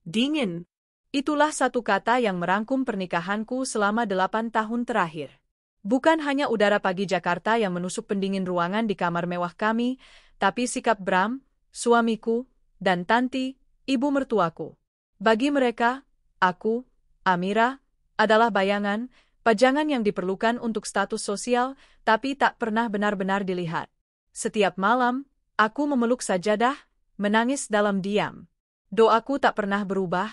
Dingin. Itulah satu kata yang merangkum pernikahanku selama 8 tahun terakhir. Bukan hanya udara pagi Jakarta yang menusuk pendingin ruangan di kamar mewah kami, tapi sikap Bram, suamiku, dan Tanti, ibu mertuaku. Bagi mereka, aku, Amira, adalah bayangan, pajangan yang diperlukan untuk status sosial, tapi tak pernah benar-benar dilihat. Setiap malam, aku memeluk sajadah, menangis dalam diam. Doaku tak pernah berubah.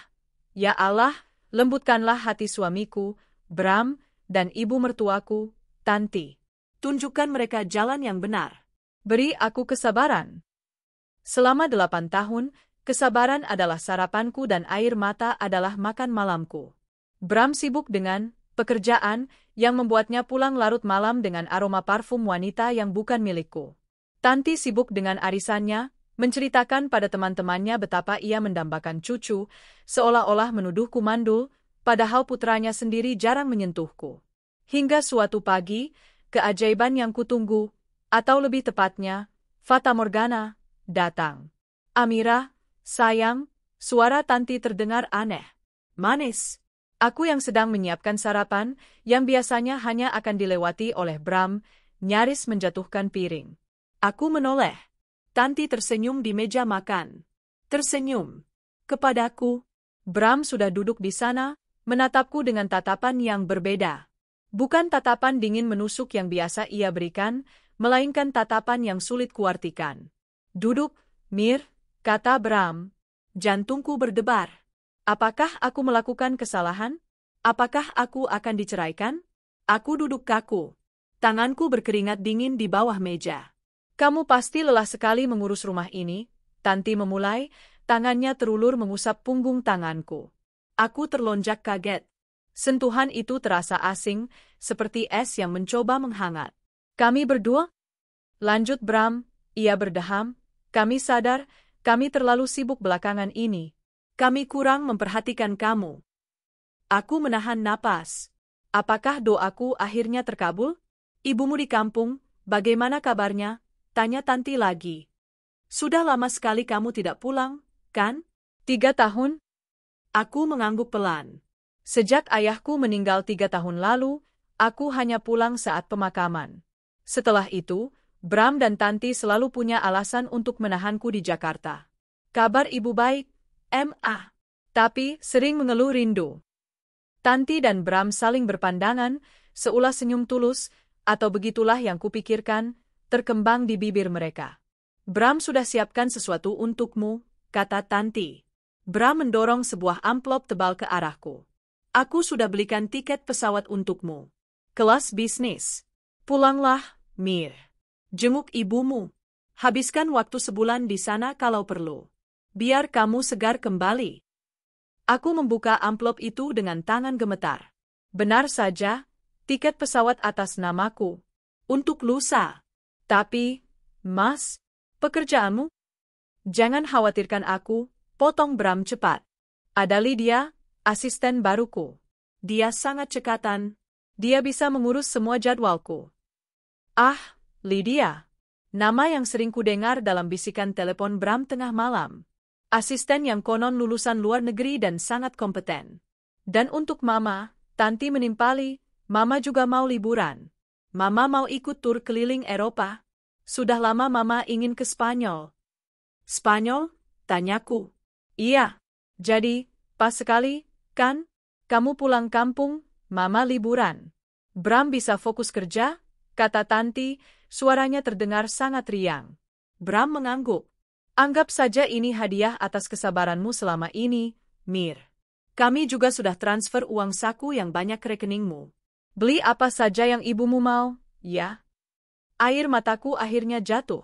Ya Allah, lembutkanlah hati suamiku, Bram, dan ibu mertuaku, Tanti. Tunjukkan mereka jalan yang benar. Beri aku kesabaran. Selama 8 tahun, kesabaran adalah sarapanku dan air mata adalah makan malamku. Bram sibuk dengan pekerjaan yang membuatnya pulang larut malam dengan aroma parfum wanita yang bukan milikku. Tanti sibuk dengan arisannya, menceritakan pada teman-temannya betapa ia mendambakan cucu, seolah-olah menuduhku mandul, padahal putranya sendiri jarang menyentuhku. Hingga suatu pagi, keajaiban yang kutunggu, atau lebih tepatnya, Fata Morgana, datang. Amira, sayang, suara Tanti terdengar aneh. Manis. Aku yang sedang menyiapkan sarapan, yang biasanya hanya akan dilewati oleh Bram, nyaris menjatuhkan piring. Aku menoleh. Tanti tersenyum di meja makan. Tersenyum. Kepadaku. Bram sudah duduk di sana, menatapku dengan tatapan yang berbeda. Bukan tatapan dingin menusuk yang biasa ia berikan, melainkan tatapan yang sulit kuartikan. Duduk, Mir, kata Bram. Jantungku berdebar. Apakah aku melakukan kesalahan? Apakah aku akan diceraikan? Aku duduk kaku. Tanganku berkeringat dingin di bawah meja. Kamu pasti lelah sekali mengurus rumah ini, Tanti memulai, tangannya terulur mengusap punggung tanganku. Aku terlonjak kaget. Sentuhan itu terasa asing, seperti es yang mencoba menghangat. Kami berdua? Lanjut Bram, ia berdeham, kami sadar, kami terlalu sibuk belakangan ini. Kami kurang memperhatikan kamu. Aku menahan napas. Apakah doaku akhirnya terkabul? Ibumu di kampung, bagaimana kabarnya? Tanya Tanti lagi. Sudah lama sekali kamu tidak pulang, kan? 3 tahun? Aku mengangguk pelan. Sejak ayahku meninggal 3 tahun lalu, aku hanya pulang saat pemakaman. Setelah itu, Bram dan Tanti selalu punya alasan untuk menahanku di Jakarta. Kabar ibu baik, Ma. Tapi sering mengeluh rindu. Tanti dan Bram saling berpandangan, seulas senyum tulus, atau begitulah yang kupikirkan, terkembang di bibir mereka. Bram sudah siapkan sesuatu untukmu, kata Tanti. Bram mendorong sebuah amplop tebal ke arahku. Aku sudah belikan tiket pesawat untukmu. Kelas bisnis. Pulanglah, Mir. Jenguk ibumu. Habiskan waktu sebulan di sana kalau perlu. Biar kamu segar kembali. Aku membuka amplop itu dengan tangan gemetar. Benar saja, tiket pesawat atas namaku. Untuk lusa. Tapi, Mas, pekerjaanmu? Jangan khawatirkan aku, potong Bram cepat. Ada Lydia, asisten baruku. Dia sangat cekatan. Dia bisa mengurus semua jadwalku. Ah, Lydia. Nama yang sering kudengar dalam bisikan telepon Bram tengah malam. Asisten yang konon lulusan luar negeri dan sangat kompeten. Dan untuk Mama, Tanti menimpali, Mama juga mau liburan. Mama mau ikut tur keliling Eropa. Sudah lama Mama ingin ke Spanyol. Spanyol? Tanyaku. Iya. Jadi, pas sekali, kan? Kamu pulang kampung, Mama liburan. Bram bisa fokus kerja? Kata Tanti, suaranya terdengar sangat riang. Bram mengangguk. Anggap saja ini hadiah atas kesabaranmu selama ini, Mir. Kami juga sudah transfer uang saku yang banyak ke rekeningmu. Beli apa saja yang ibumu mau, ya? Air mataku akhirnya jatuh.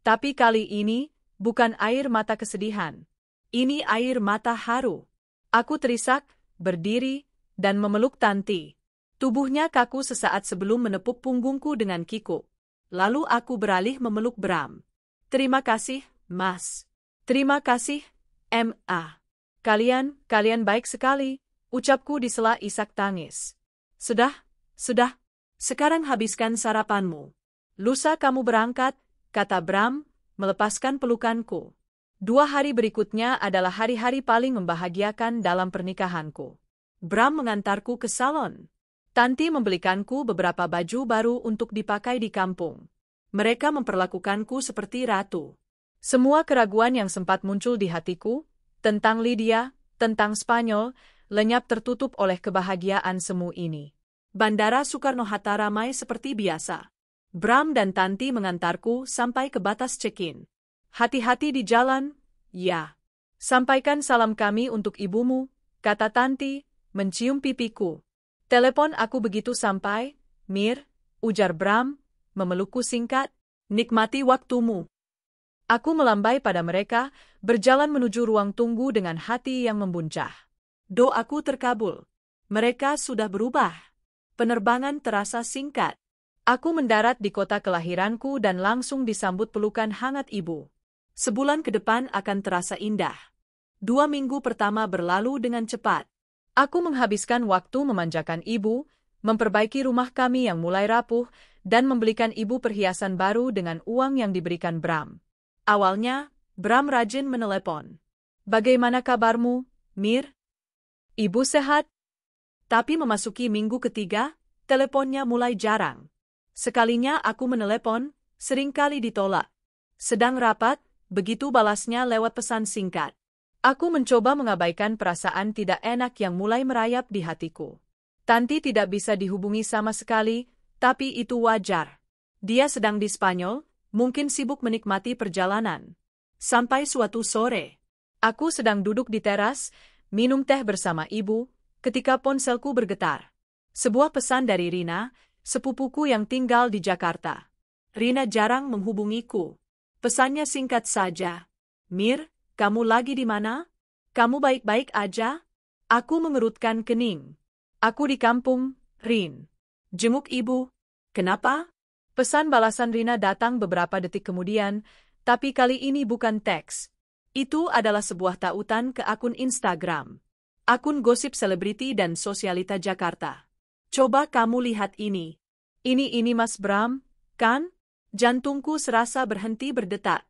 Tapi kali ini, bukan air mata kesedihan. Ini air mata haru. Aku terisak, berdiri, dan memeluk Tanti. Tubuhnya kaku sesaat sebelum menepuk punggungku dengan kikuk. Lalu aku beralih memeluk Bram. Terima kasih, Mas. Terima kasih, Ma. Kalian baik sekali, ucapku di sela isak tangis. Sudah. Sekarang habiskan sarapanmu. Lusa kamu berangkat, kata Bram, melepaskan pelukanku. 2 hari berikutnya adalah hari-hari paling membahagiakan dalam pernikahanku. Bram mengantarku ke salon. Tanti membelikanku beberapa baju baru untuk dipakai di kampung. Mereka memperlakukanku seperti ratu. Semua keraguan yang sempat muncul di hatiku, tentang Lydia, tentang Spanyol, lenyap tertutup oleh kebahagiaan semu ini. Bandara Soekarno-Hatta ramai seperti biasa. Bram dan Tanti mengantarku sampai ke batas check-in. Hati-hati di jalan, ya. Sampaikan salam kami untuk ibumu, kata Tanti, mencium pipiku. Telepon aku begitu sampai, Mir, ujar Bram, memelukku singkat, nikmati waktumu. Aku melambai pada mereka, berjalan menuju ruang tunggu dengan hati yang membuncah. Doaku terkabul. Mereka sudah berubah. Penerbangan terasa singkat. Aku mendarat di kota kelahiranku dan langsung disambut pelukan hangat ibu. Sebulan ke depan akan terasa indah. 2 minggu pertama berlalu dengan cepat. Aku menghabiskan waktu memanjakan ibu, memperbaiki rumah kami yang mulai rapuh, dan membelikan ibu perhiasan baru dengan uang yang diberikan Bram. Awalnya, Bram rajin menelepon. Bagaimana kabarmu, Mir? Ibu sehat? Tapi memasuki minggu ketiga, teleponnya mulai jarang. Sekalinya aku menelepon, seringkali ditolak. Sedang rapat, begitu balasnya lewat pesan singkat. Aku mencoba mengabaikan perasaan tidak enak yang mulai merayap di hatiku. Tanti tidak bisa dihubungi sama sekali, tapi itu wajar. Dia sedang di Spanyol, mungkin sibuk menikmati perjalanan. Sampai suatu sore, aku sedang duduk di teras, minum teh bersama ibu, ketika ponselku bergetar. Sebuah pesan dari Rina, sepupuku yang tinggal di Jakarta. Rina jarang menghubungiku. Pesannya singkat saja. Mir, kamu lagi di mana? Kamu baik-baik aja? Aku mengerutkan kening. Aku di kampung, Rin. Jenguk ibu. Kenapa? Pesan balasan Rina datang beberapa detik kemudian, tapi kali ini bukan teks. Itu adalah sebuah tautan ke akun Instagram. Akun gosip selebriti dan sosialita Jakarta. Coba kamu lihat ini. Ini Mas Bram, kan? Jantungku serasa berhenti berdetak.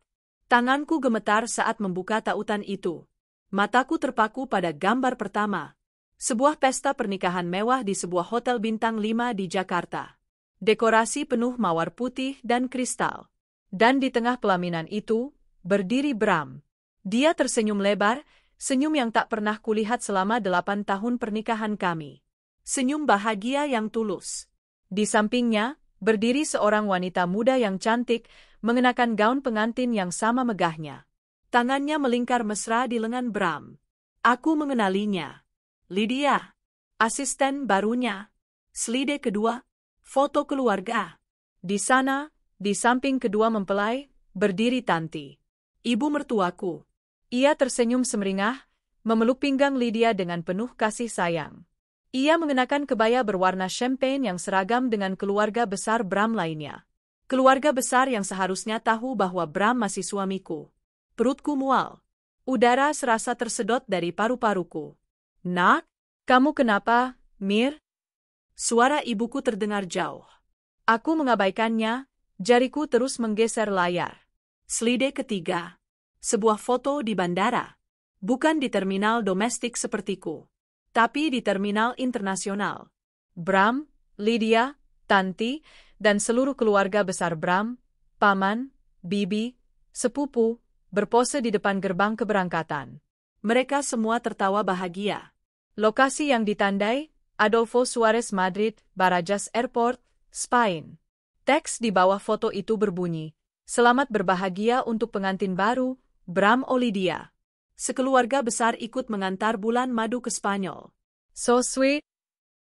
Tanganku gemetar saat membuka tautan itu. Mataku terpaku pada gambar pertama. Sebuah pesta pernikahan mewah di sebuah hotel bintang 5 di Jakarta. Dekorasi penuh mawar putih dan kristal. Dan di tengah pelaminan itu, berdiri Bram. Dia tersenyum lebar, senyum yang tak pernah kulihat selama 8 tahun pernikahan kami. Senyum bahagia yang tulus. Di sampingnya, berdiri seorang wanita muda yang cantik, mengenakan gaun pengantin yang sama megahnya. Tangannya melingkar mesra di lengan Bram. Aku mengenalinya. Lydia, asisten barunya. Slide kedua, foto keluarga. Di sana, di samping kedua mempelai, berdiri Tanti. Ibu mertuaku. Ia tersenyum semeringah, memeluk pinggang Lydia dengan penuh kasih sayang. Ia mengenakan kebaya berwarna champagne yang seragam dengan keluarga besar Bram lainnya. Keluarga besar yang seharusnya tahu bahwa Bram masih suamiku. Perutku mual. Udara serasa tersedot dari paru-paruku. Nak, kamu kenapa, Mir? Suara ibuku terdengar jauh. Aku mengabaikannya, jariku terus menggeser layar. Slide ketiga. Sebuah foto di bandara. Bukan di terminal domestik sepertiku, tapi di terminal internasional. Bram, Lydia, Tanti, dan seluruh keluarga besar Bram, paman, bibi, sepupu, berpose di depan gerbang keberangkatan. Mereka semua tertawa bahagia. Lokasi yang ditandai, Adolfo Suarez Madrid, Barajas Airport, Spain. Teks di bawah foto itu berbunyi, "Selamat berbahagia untuk pengantin baru, Bram Lydia." Sekeluarga besar ikut mengantar bulan madu ke Spanyol. So sweet.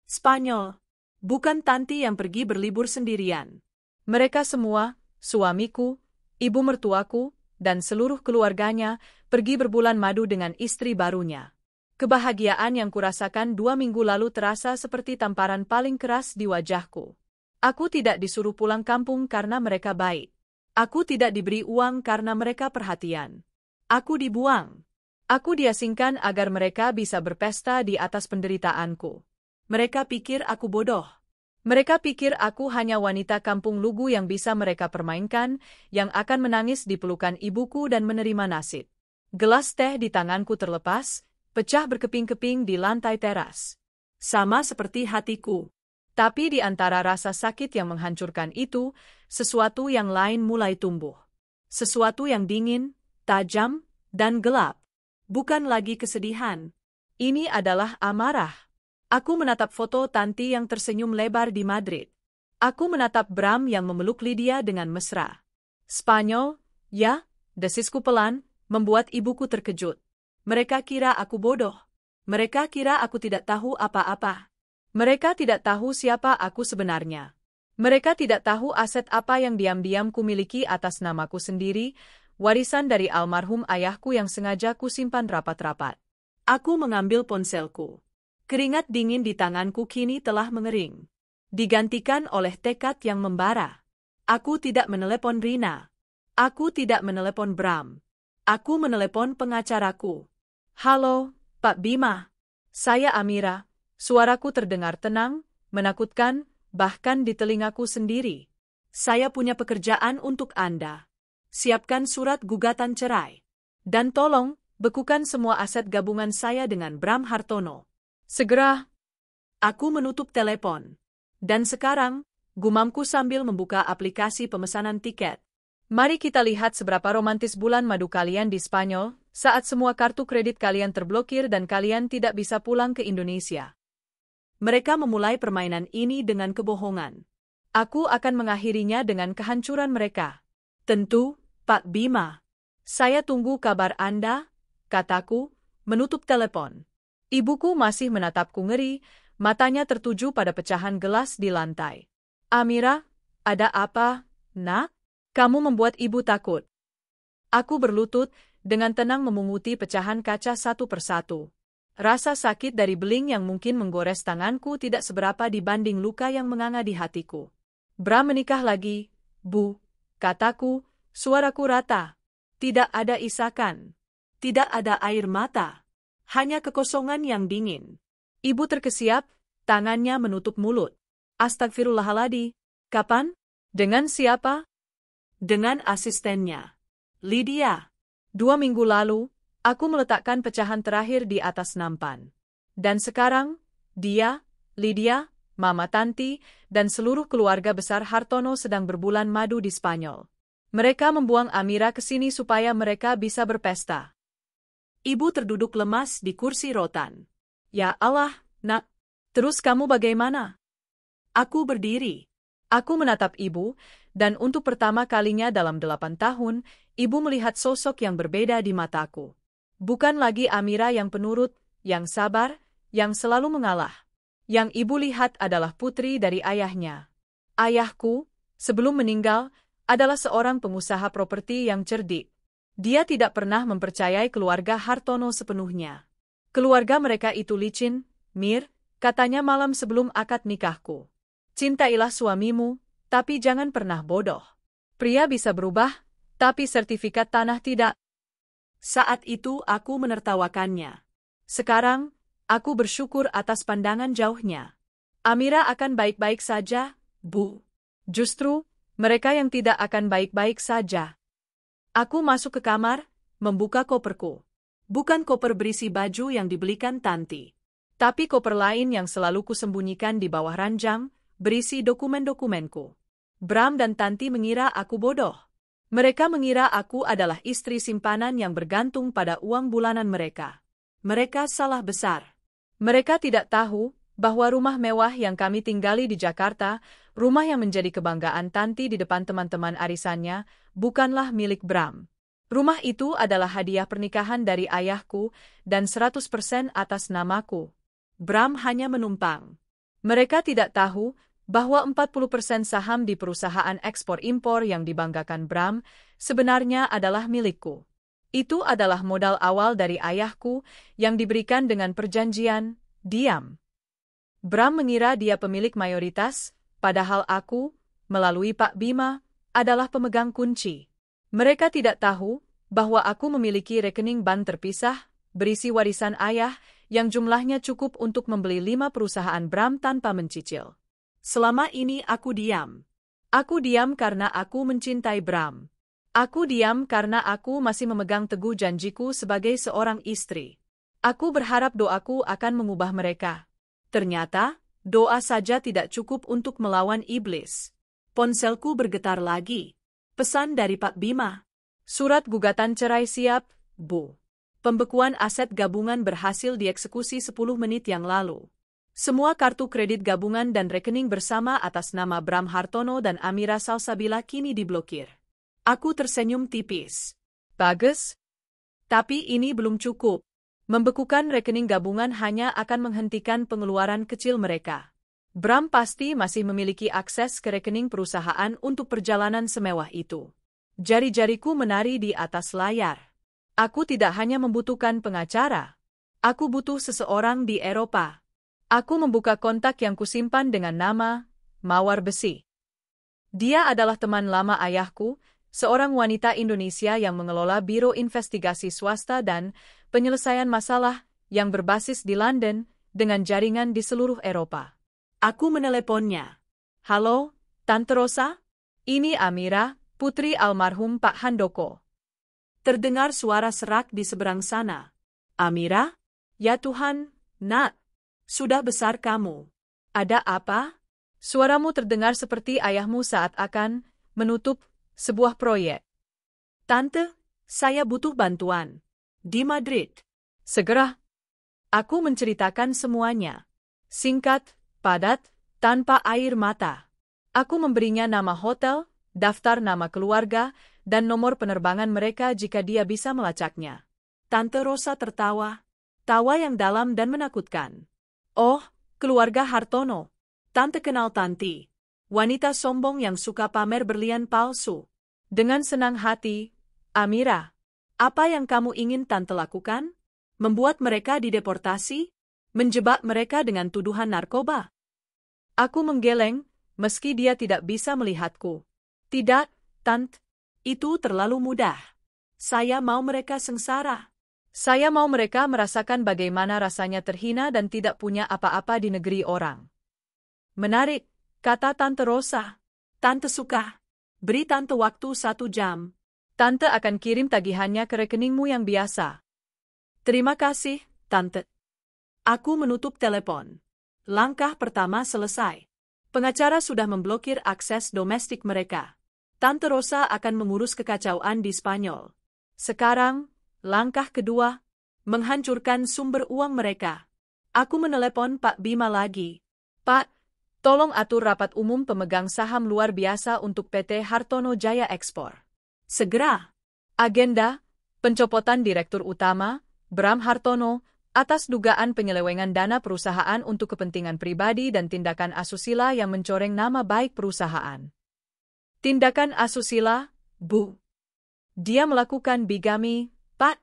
Spanyol. Bukan Tanti yang pergi berlibur sendirian. Mereka semua, suamiku, ibu mertuaku, dan seluruh keluarganya, pergi berbulan madu dengan istri barunya. Kebahagiaan yang kurasakan 2 minggu lalu terasa seperti tamparan paling keras di wajahku. Aku tidak disuruh pulang kampung karena mereka baik. Aku tidak diberi uang karena mereka perhatian. Aku dibuang. Aku diasingkan agar mereka bisa berpesta di atas penderitaanku. Mereka pikir aku bodoh. Mereka pikir aku hanya wanita kampung lugu yang bisa mereka permainkan, yang akan menangis di pelukan ibuku dan menerima nasib. Gelas teh di tanganku terlepas, pecah berkeping-keping di lantai teras. Sama seperti hatiku. Tapi di antara rasa sakit yang menghancurkan itu, sesuatu yang lain mulai tumbuh. Sesuatu yang dingin, tajam, dan gelap. Bukan lagi kesedihan. Ini adalah amarah. Aku menatap foto Tanti yang tersenyum lebar di Madrid. Aku menatap Bram yang memeluk Lydia dengan mesra. Spanyol, ya, desisku pelan, membuat ibuku terkejut. Mereka kira aku bodoh. Mereka kira aku tidak tahu apa-apa. Mereka tidak tahu siapa aku sebenarnya. Mereka tidak tahu aset apa yang diam-diam kumiliki atas namaku sendiri, warisan dari almarhum ayahku yang sengaja kusimpan rapat-rapat. Aku mengambil ponselku. Keringat dingin di tanganku kini telah mengering. Digantikan oleh tekad yang membara. Aku tidak menelepon Rina. Aku tidak menelepon Bram. Aku menelepon pengacaraku. Halo, Pak Bima. Saya Amira. Suaraku terdengar tenang, menakutkan, bahkan di telingaku sendiri. Saya punya pekerjaan untuk Anda. Siapkan surat gugatan cerai. Dan tolong, bekukan semua aset gabungan saya dengan Bram Hartono. Segera. Aku menutup telepon. Dan sekarang, gumamku sambil membuka aplikasi pemesanan tiket. Mari kita lihat seberapa romantis bulan madu kalian di Spanyol, saat semua kartu kredit kalian terblokir dan kalian tidak bisa pulang ke Indonesia. Mereka memulai permainan ini dengan kebohongan. Aku akan mengakhirinya dengan kehancuran mereka. Tentu, Pak Bima. Saya tunggu kabar Anda, kataku, menutup telepon. Ibuku masih menatapku ngeri, matanya tertuju pada pecahan gelas di lantai. Amira, ada apa, nak? Kamu membuat ibu takut. Aku berlutut, dengan tenang memunguti pecahan kaca satu persatu. Rasa sakit dari beling yang mungkin menggores tanganku tidak seberapa dibanding luka yang menganga di hatiku. Bram menikah lagi, Bu, kataku, suaraku rata. Tidak ada isakan. Tidak ada air mata. Hanya kekosongan yang dingin. Ibu terkesiap, tangannya menutup mulut. Astagfirullahaladzim. Kapan? Dengan siapa? Dengan asistennya. Lydia. 2 minggu lalu, aku meletakkan pecahan terakhir di atas nampan. Dan sekarang, dia, Lydia, Mama Tanti, dan seluruh keluarga besar Hartono sedang berbulan madu di Spanyol. Mereka membuang Amira ke sini supaya mereka bisa berpesta. Ibu terduduk lemas di kursi rotan. Ya Allah, nak. Terus kamu bagaimana? Aku berdiri. Aku menatap ibu, dan untuk pertama kalinya dalam 8 tahun, ibu melihat sosok yang berbeda di mataku. Bukan lagi Amira yang penurut, yang sabar, yang selalu mengalah. Yang ibu lihat adalah putri dari ayahnya. Ayahku, sebelum meninggal, adalah seorang pengusaha properti yang cerdik. Dia tidak pernah mempercayai keluarga Hartono sepenuhnya. Keluarga mereka itu licin, Mir, katanya malam sebelum akad nikahku. Cintailah suamimu, tapi jangan pernah bodoh. Pria bisa berubah, tapi sertifikat tanah tidak. Saat itu aku menertawakannya. Sekarang, aku bersyukur atas pandangan jauhnya. Amira akan baik-baik saja, Bu. Justru, mereka yang tidak akan baik-baik saja. Aku masuk ke kamar, membuka koperku. Bukan koper berisi baju yang dibelikan Tanti. Tapi koper lain yang selalu kusembunyikan di bawah ranjang, berisi dokumen-dokumenku. Bram dan Tanti mengira aku bodoh. Mereka mengira aku adalah istri simpanan yang bergantung pada uang bulanan mereka. Mereka salah besar. Mereka tidak tahu bahwa rumah mewah yang kami tinggali di Jakarta, rumah yang menjadi kebanggaan Tanti di depan teman-teman arisannya, bukanlah milik Bram. Rumah itu adalah hadiah pernikahan dari ayahku dan 100% atas namaku. Bram hanya menumpang. Mereka tidak tahu bahwa 40% saham di perusahaan ekspor-impor yang dibanggakan Bram sebenarnya adalah milikku. Itu adalah modal awal dari ayahku yang diberikan dengan perjanjian diam. Bram mengira dia pemilik mayoritas, padahal aku, melalui Pak Bima, adalah pemegang kunci. Mereka tidak tahu bahwa aku memiliki rekening bank terpisah, berisi warisan ayah, yang jumlahnya cukup untuk membeli 5 perusahaan Bram tanpa mencicil. Selama ini aku diam. Aku diam karena aku mencintai Bram. Aku diam karena aku masih memegang teguh janjiku sebagai seorang istri. Aku berharap doaku akan mengubah mereka. Ternyata, doa saja tidak cukup untuk melawan iblis. Ponselku bergetar lagi. Pesan dari Pak Bima. Surat gugatan cerai siap, Bu. Pembekuan aset gabungan berhasil dieksekusi 10 menit yang lalu. Semua kartu kredit gabungan dan rekening bersama atas nama Bram Hartono dan Amira Salsabila kini diblokir. Aku tersenyum tipis. Bagus. Tapi ini belum cukup. Membekukan rekening gabungan hanya akan menghentikan pengeluaran kecil mereka. Bram pasti masih memiliki akses ke rekening perusahaan untuk perjalanan semewah itu. Jari-jariku menari di atas layar. Aku tidak hanya membutuhkan pengacara. Aku butuh seseorang di Eropa. Aku membuka kontak yang kusimpan dengan nama Mawar Besi. Dia adalah teman lama ayahku, seorang wanita Indonesia yang mengelola biro investigasi swasta dan penyelesaian masalah yang berbasis di London dengan jaringan di seluruh Eropa. Aku meneleponnya. Halo, Tante Rosa? Ini Amira, putri almarhum Pak Handoko. Terdengar suara serak di seberang sana. Amira? Ya Tuhan, Nak. Sudah besar kamu. Ada apa? Suaramu terdengar seperti ayahmu saat akan menutup sebuah proyek. Tante, saya butuh bantuan. Di Madrid. Segera. Aku menceritakan semuanya. Singkat, padat, tanpa air mata. Aku memberinya nama hotel, daftar nama keluarga, dan nomor penerbangan mereka jika dia bisa melacaknya. Tante Rosa tertawa. Tawa yang dalam dan menakutkan. Oh, keluarga Hartono. Tante kenal Tanti. Wanita sombong yang suka pamer berlian palsu. Dengan senang hati, Amira. Apa yang kamu ingin Tante lakukan? Membuat mereka dideportasi? Menjebak mereka dengan tuduhan narkoba? Aku menggeleng, meski dia tidak bisa melihatku. Tidak, Tante. Itu terlalu mudah. Saya mau mereka sengsara. Saya mau mereka merasakan bagaimana rasanya terhina dan tidak punya apa-apa di negeri orang. Menarik, kata Tante Rosa. Tante suka. Beri Tante waktu 1 jam. Tante akan kirim tagihannya ke rekeningmu yang biasa. Terima kasih, Tante. Aku menutup telepon. Langkah pertama selesai. Pengacara sudah memblokir akses domestik mereka. Tante Rosa akan mengurus kekacauan di Spanyol. Sekarang, langkah kedua, menghancurkan sumber uang mereka. Aku menelepon Pak Bima lagi. Pak, tolong atur rapat umum pemegang saham luar biasa untuk PT Hartono Jaya Ekspor. Segera. Agenda, pencopotan Direktur Utama, Bram Hartono, atas dugaan penyelewengan dana perusahaan untuk kepentingan pribadi dan tindakan asusila yang mencoreng nama baik perusahaan. Tindakan asusila, Bu. Dia melakukan bigami, Pak.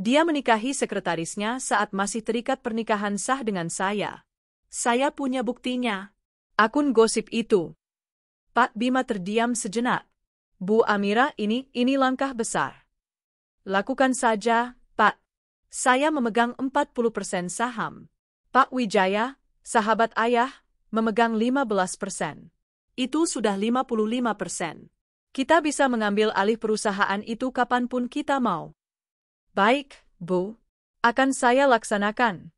Dia menikahi sekretarisnya saat masih terikat pernikahan sah dengan saya. Saya punya buktinya. Akun gosip itu. Pak Bima terdiam sejenak. Bu Amira, ini langkah besar. Lakukan saja, Pak. Saya memegang 40% saham. Pak Wijaya, sahabat ayah, memegang 15%. Itu sudah 55%. Kita bisa mengambil alih perusahaan itu kapanpun kita mau. Baik, Bu. Akan saya laksanakan.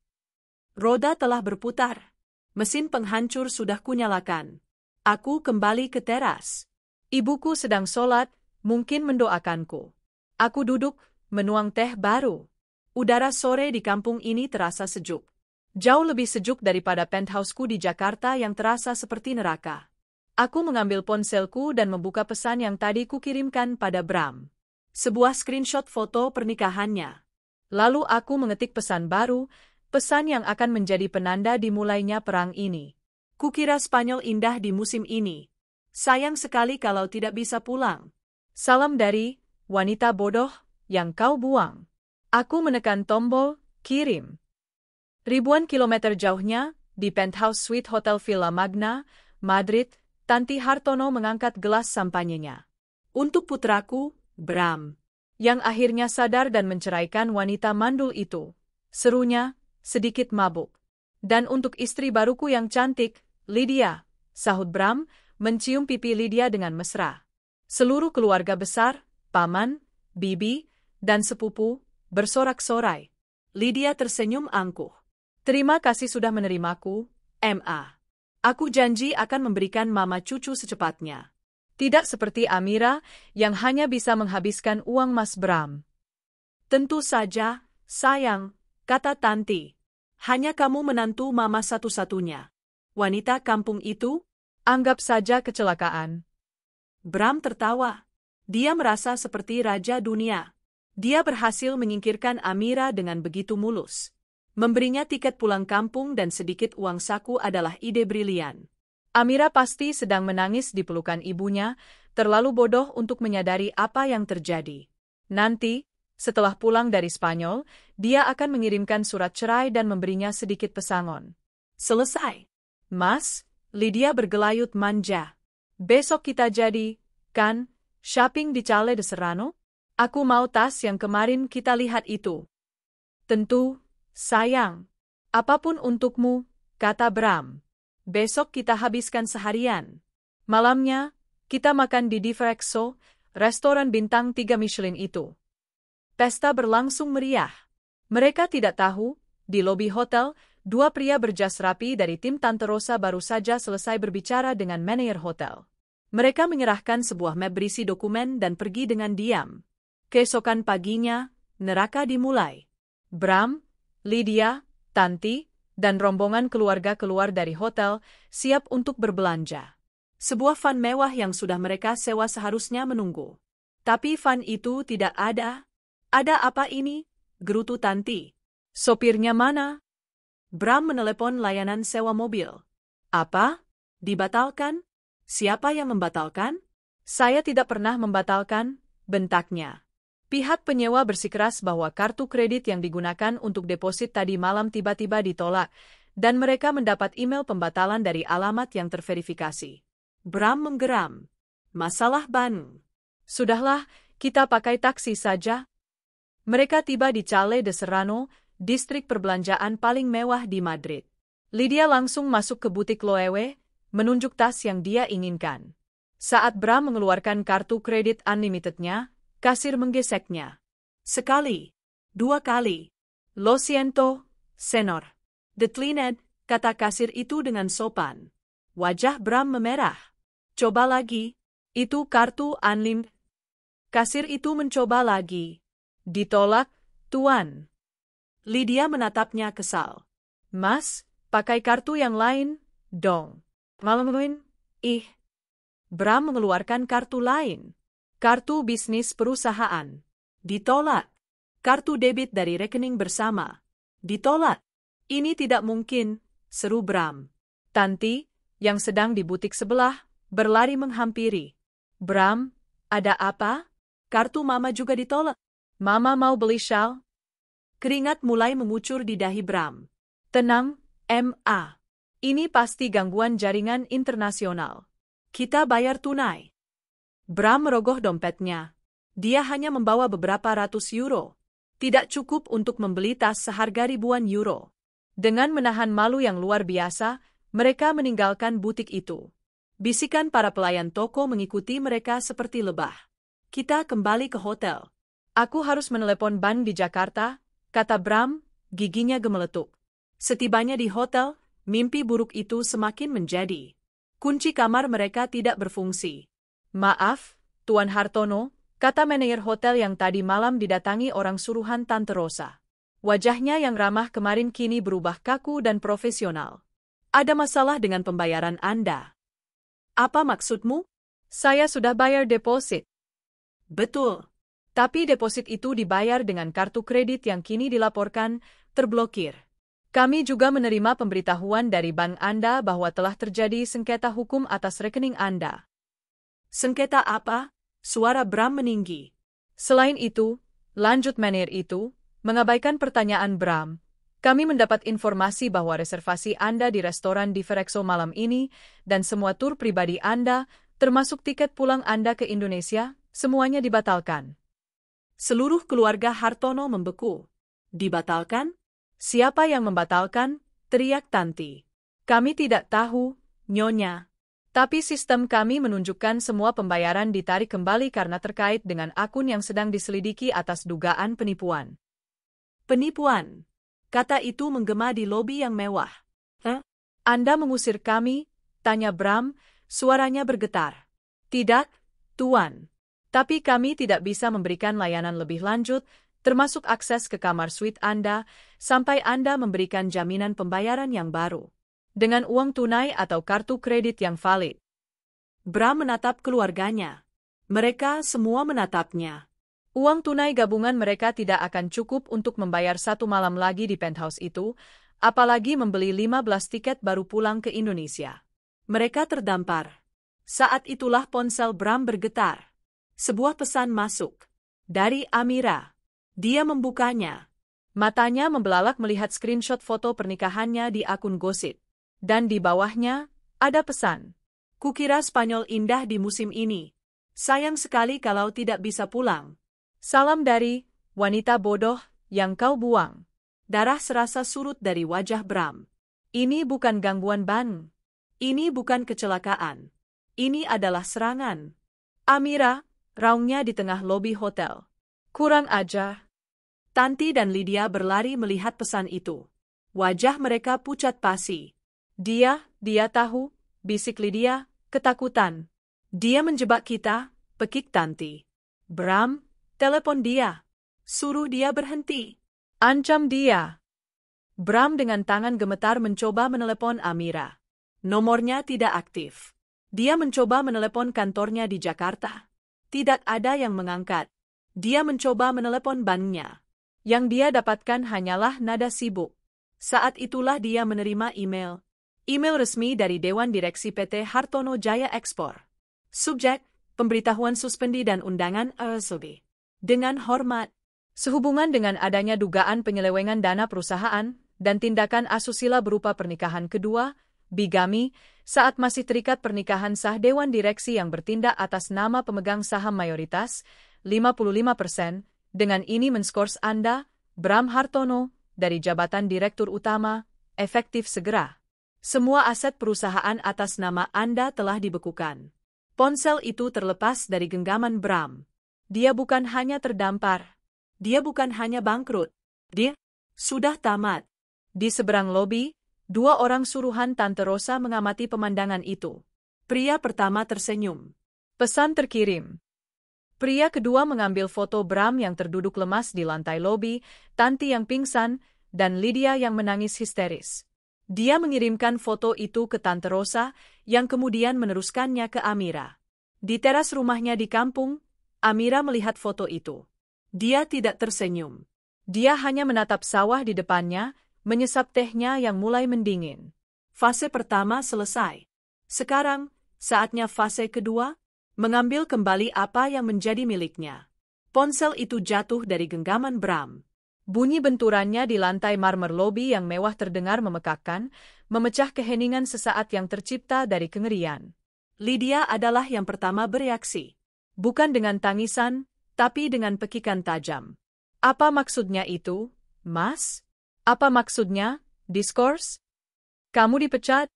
Roda telah berputar. Mesin penghancur sudah kunyalakan. Aku kembali ke teras. Ibuku sedang sholat, mungkin mendoakanku. Aku duduk, menuang teh baru. Udara sore di kampung ini terasa sejuk. Jauh lebih sejuk daripada penthouseku di Jakarta yang terasa seperti neraka. Aku mengambil ponselku dan membuka pesan yang tadi kukirimkan pada Bram. Sebuah screenshot foto pernikahannya. Lalu aku mengetik pesan baru, pesan yang akan menjadi penanda dimulainya perang ini. Kukira Spanyol indah di musim ini. Sayang sekali kalau tidak bisa pulang. Salam dari wanita bodoh yang kau buang. Aku menekan tombol kirim. Ribuan kilometer jauhnya, di penthouse suite Hotel Villa Magna, Madrid, Tanti Hartono mengangkat gelas sampanyenya. Untuk putraku, Bram. Yang akhirnya sadar dan menceraikan wanita mandul itu. Serunya, sedikit mabuk. Dan untuk istri baruku yang cantik, Lydia, sahut Bram, mencium pipi Lydia dengan mesra. Seluruh keluarga besar, paman, bibi, dan sepupu, bersorak-sorai. Lydia tersenyum angkuh. Terima kasih sudah menerimaku, Ma. Aku janji akan memberikan mama cucu secepatnya. Tidak seperti Amira yang hanya bisa menghabiskan uang Mas Bram. Tentu saja, sayang, kata Tanti. Hanya kamu menantu mama satu-satunya. Wanita kampung itu? Anggap saja kecelakaan. Bram tertawa. Dia merasa seperti raja dunia. Dia berhasil menyingkirkan Amira dengan begitu mulus. Memberinya tiket pulang kampung dan sedikit uang saku adalah ide brilian. Amira pasti sedang menangis di pelukan ibunya, terlalu bodoh untuk menyadari apa yang terjadi. Nanti, setelah pulang dari Spanyol, dia akan mengirimkan surat cerai dan memberinya sedikit pesangon. Selesai. Mas, Lydia bergelayut manja. Besok kita jadi, kan, shopping di Calle de Serrano? Aku mau tas yang kemarin kita lihat itu. Tentu, sayang. Apapun untukmu, kata Bram. Besok kita habiskan seharian. Malamnya, kita makan di Diverexo, restoran bintang 3 Michelin itu. Pesta berlangsung meriah. Mereka tidak tahu, di lobi hotel, dua pria berjas rapi dari tim Tante Rosa baru saja selesai berbicara dengan manajer hotel. Mereka menyerahkan sebuah map berisi dokumen dan pergi dengan diam. Keesokan paginya, neraka dimulai. Bram, Lydia, Tanti, dan rombongan keluarga keluar dari hotel, siap untuk berbelanja. Sebuah van mewah yang sudah mereka sewa seharusnya menunggu. Tapi van itu tidak ada. Ada apa ini? Gerutu Tanti. Sopirnya mana? Bram menelepon layanan sewa mobil. Apa? Dibatalkan? Siapa yang membatalkan? Saya tidak pernah membatalkan, bentaknya. Pihak penyewa bersikeras bahwa kartu kredit yang digunakan untuk deposit tadi malam tiba-tiba ditolak, dan mereka mendapat email pembatalan dari alamat yang terverifikasi. Bram menggeram. Masalah ban. Sudahlah, kita pakai taksi saja. Mereka tiba di Calle de Serrano, distrik perbelanjaan paling mewah di Madrid. Lydia langsung masuk ke butik Loewe, menunjuk tas yang dia inginkan. Saat Bram mengeluarkan kartu kredit unlimitednya, kasir menggeseknya. Sekali. 2 kali. Lo siento, senor. Declined, kata kasir itu dengan sopan. Wajah Bram memerah. Coba lagi. Itu kartu unlimited. Kasir itu mencoba lagi. Ditolak, Tuan. Lydia menatapnya kesal. Mas, pakai kartu yang lain, dong. Malamuin, Bram mengeluarkan kartu lain. Kartu bisnis perusahaan. Ditolak. Kartu debit dari rekening bersama. Ditolak. Ini tidak mungkin, seru Bram. Tanti, yang sedang di butik sebelah, berlari menghampiri. Bram, ada apa? Kartu mama juga ditolak. Mama mau beli shawl? Keringat mulai mengucur di dahi Bram. Tenang, Ma. Ini pasti gangguan jaringan internasional. Kita bayar tunai. Bram merogoh dompetnya. Dia hanya membawa beberapa ratus euro. Tidak cukup untuk membeli tas seharga ribuan euro. Dengan menahan malu yang luar biasa, mereka meninggalkan butik itu. Bisikan para pelayan toko mengikuti mereka seperti lebah. Kita kembali ke hotel. Aku harus menelepon Ban di Jakarta, kata Bram, giginya gemeletup. Setibanya di hotel, mimpi buruk itu semakin menjadi. Kunci kamar mereka tidak berfungsi. Maaf, Tuan Hartono, kata manajer hotel yang tadi malam didatangi orang suruhan Tante Rosa. Wajahnya yang ramah kemarin kini berubah kaku dan profesional. Ada masalah dengan pembayaran Anda. Apa maksudmu? Saya sudah bayar deposit. Betul. Tapi deposit itu dibayar dengan kartu kredit yang kini dilaporkan terblokir. Kami juga menerima pemberitahuan dari bank Anda bahwa telah terjadi sengketa hukum atas rekening Anda. Sengketa apa? Suara Bram meninggi. Selain itu, lanjut manajer itu, mengabaikan pertanyaan Bram, kami mendapat informasi bahwa reservasi Anda di restoran Diverexo malam ini dan semua tur pribadi Anda, termasuk tiket pulang Anda ke Indonesia, semuanya dibatalkan. Seluruh keluarga Hartono membeku. Dibatalkan? Siapa yang membatalkan? Teriak Tanti. Kami tidak tahu, Nyonya. Tapi sistem kami menunjukkan semua pembayaran ditarik kembali karena terkait dengan akun yang sedang diselidiki atas dugaan penipuan. Penipuan. Kata itu menggema di lobi yang mewah. Anda mengusir kami? Tanya Bram, suaranya bergetar. Tidak, Tuan. Tapi kami tidak bisa memberikan layanan lebih lanjut, termasuk akses ke kamar suite Anda, sampai Anda memberikan jaminan pembayaran yang baru. Dengan uang tunai atau kartu kredit yang valid. Bram menatap keluarganya. Mereka semua menatapnya. Uang tunai gabungan mereka tidak akan cukup untuk membayar 1 malam lagi di penthouse itu, apalagi membeli 15 tiket baru pulang ke Indonesia. Mereka terdampar. Saat itulah ponsel Bram bergetar. Sebuah pesan masuk. Dari Amira. Dia membukanya. Matanya membelalak melihat screenshot foto pernikahannya di akun gosip. Dan di bawahnya, ada pesan. Kukira Spanyol indah di musim ini. Sayang sekali kalau tidak bisa pulang. Salam dari wanita bodoh yang kau buang. Darah serasa surut dari wajah Bram. Ini bukan gangguan ban. Ini bukan kecelakaan. Ini adalah serangan. Amira, raungnya di tengah lobi hotel. Kurang ajar. Tanti dan Lydia berlari melihat pesan itu. Wajah mereka pucat pasi. Dia tahu, bisik Lydia, ketakutan. Dia menjebak kita, pekik Tanti. Bram, telepon dia. Suruh dia berhenti. Ancam dia. Bram dengan tangan gemetar mencoba menelepon Amira. Nomornya tidak aktif. Dia mencoba menelepon kantornya di Jakarta. Tidak ada yang mengangkat. Dia mencoba menelepon bannya. Yang dia dapatkan hanyalah nada sibuk. Saat itulah dia menerima email. Email resmi dari Dewan Direksi PT Hartono Jaya Ekspor. Subjek, pemberitahuan suspendi dan undangan RSOB. Dengan hormat. Sehubungan dengan adanya dugaan penyelewengan dana perusahaan dan tindakan asusila berupa pernikahan kedua, bigami, saat masih terikat pernikahan sah Dewan Direksi yang bertindak atas nama pemegang saham mayoritas, 55%, dengan ini menskors Anda, Bram Hartono, dari jabatan Direktur Utama, efektif segera. Semua aset perusahaan atas nama Anda telah dibekukan. Ponsel itu terlepas dari genggaman Bram. Dia bukan hanya terdampar. Dia bukan hanya bangkrut. Dia sudah tamat. Di seberang lobi, 2 orang suruhan Tante Rosa mengamati pemandangan itu. Pria pertama tersenyum. Pesan terkirim. Pria kedua mengambil foto Bram yang terduduk lemas di lantai lobi, Tanti yang pingsan, dan Lydia yang menangis histeris. Dia mengirimkan foto itu ke Tante Rosa, yang kemudian meneruskannya ke Amira. Di teras rumahnya di kampung, Amira melihat foto itu. Dia tidak tersenyum. Dia hanya menatap sawah di depannya, menyesap tehnya yang mulai mendingin. Fase pertama selesai. Sekarang, saatnya fase kedua, mengambil kembali apa yang menjadi miliknya. Ponsel itu jatuh dari genggaman Bram. Bunyi benturannya di lantai marmer lobi yang mewah terdengar memekakkan, memecah keheningan sesaat yang tercipta dari kengerian. Lydia adalah yang pertama bereaksi. Bukan dengan tangisan, tapi dengan pekikan tajam. Apa maksudnya itu, Mas? Apa maksudnya, diskors? Kamu dipecat?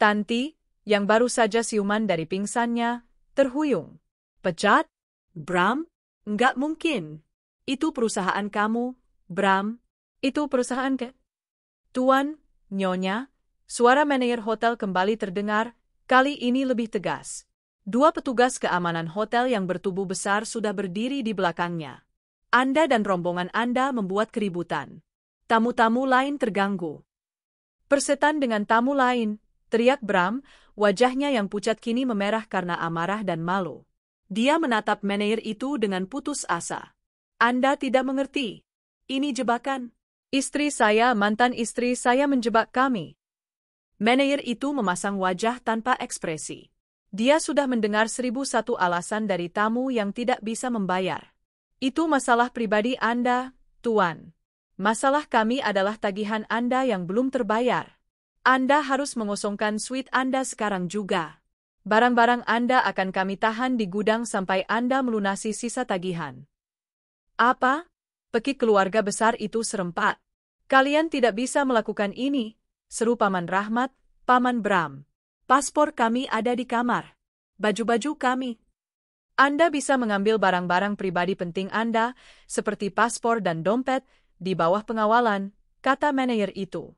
Tanti, yang baru saja siuman dari pingsannya, terhuyung. Pecat? Bram? Enggak mungkin. Itu perusahaan kamu, Bram. Itu perusahaan ke? Tuan, Nyonya, suara manajer hotel kembali terdengar, kali ini lebih tegas. 2 petugas keamanan hotel yang bertubuh besar sudah berdiri di belakangnya. Anda dan rombongan Anda membuat keributan. Tamu-tamu lain terganggu. Persetan dengan tamu lain, teriak Bram, wajahnya yang pucat kini memerah karena amarah dan malu. Dia menatap manajer itu dengan putus asa. Anda tidak mengerti. Ini jebakan. Istri saya, mantan istri saya menjebak kami. Manajer itu memasang wajah tanpa ekspresi. Dia sudah mendengar 1001 alasan dari tamu yang tidak bisa membayar. Itu masalah pribadi Anda, Tuan. Masalah kami adalah tagihan Anda yang belum terbayar. Anda harus mengosongkan suite Anda sekarang juga. Barang-barang Anda akan kami tahan di gudang sampai Anda melunasi sisa tagihan. Apa? Pekik keluarga besar itu serempak. Kalian tidak bisa melakukan ini, seru Paman Rahmat, Paman Bram. Paspor kami ada di kamar. Baju-baju kami. Anda bisa mengambil barang-barang pribadi penting Anda, seperti paspor dan dompet, di bawah pengawalan, kata manajer itu.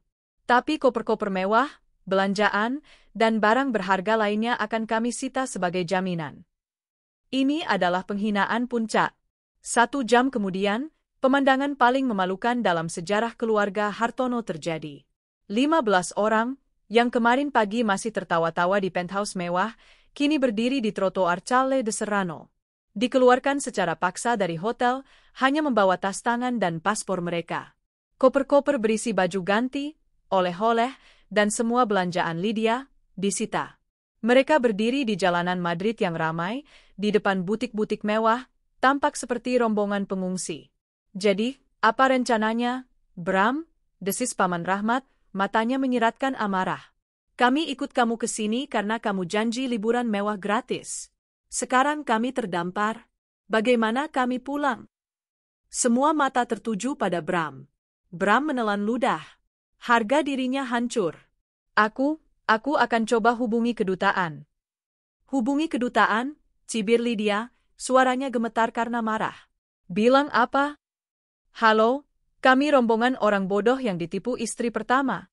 Tapi koper-koper mewah, belanjaan, dan barang berharga lainnya akan kami sita sebagai jaminan. Ini adalah penghinaan puncak. 1 jam kemudian, pemandangan paling memalukan dalam sejarah keluarga Hartono terjadi. 15 orang, yang kemarin pagi masih tertawa-tawa di penthouse mewah, kini berdiri di trotoar Calle de Serrano. Dikeluarkan secara paksa dari hotel, hanya membawa tas tangan dan paspor mereka. Koper-koper berisi baju ganti, oleh-oleh, dan semua belanjaan Lydia, disita. Mereka berdiri di jalanan Madrid yang ramai, di depan butik-butik mewah, tampak seperti rombongan pengungsi. Jadi, apa rencananya, Bram? Desis Paman Rahmat, matanya menyiratkan amarah. Kami ikut kamu ke sini karena kamu janji liburan mewah gratis. Sekarang kami terdampar. Bagaimana kami pulang? Semua mata tertuju pada Bram. Bram menelan ludah. Harga dirinya hancur. Aku akan coba hubungi kedutaan. Hubungi kedutaan, cibir Lydia, suaranya gemetar karena marah. Bilang apa? Halo, kami rombongan orang bodoh yang ditipu istri pertama.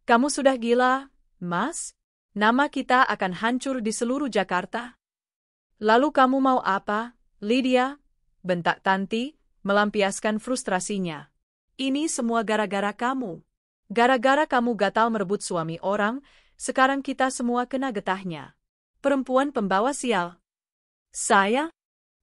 Kamu sudah gila, Mas? Nama kita akan hancur di seluruh Jakarta. Lalu kamu mau apa, Lydia? Bentak Tanti, melampiaskan frustrasinya. Ini semua gara-gara kamu. Gara-gara kamu gatal merebut suami orang, sekarang kita semua kena getahnya. Perempuan pembawa sial. Saya?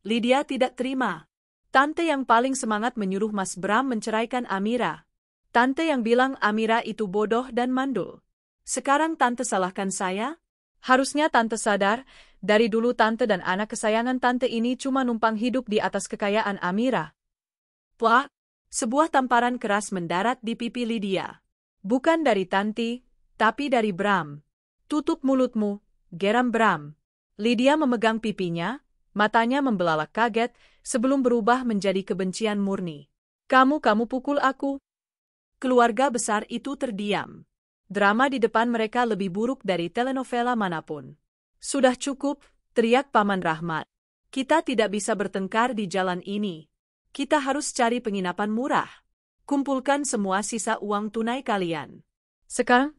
Lydia tidak terima. Tante yang paling semangat menyuruh Mas Bram menceraikan Amira. Tante yang bilang Amira itu bodoh dan mandul. Sekarang Tante salahkan saya? Harusnya Tante sadar, dari dulu Tante dan anak kesayangan Tante ini cuma numpang hidup di atas kekayaan Amira. Plak! Sebuah tamparan keras mendarat di pipi Lydia. Bukan dari Tanti, tapi dari Bram. Tutup mulutmu, geram Bram. Lydia memegang pipinya, matanya membelalak kaget, sebelum berubah menjadi kebencian murni. Kamu pukul aku. Keluarga besar itu terdiam. Drama di depan mereka lebih buruk dari telenovela manapun. Sudah cukup, teriak Paman Rahmat. Kita tidak bisa bertengkar di jalan ini. Kita harus cari penginapan murah. Kumpulkan semua sisa uang tunai kalian. Sekarang,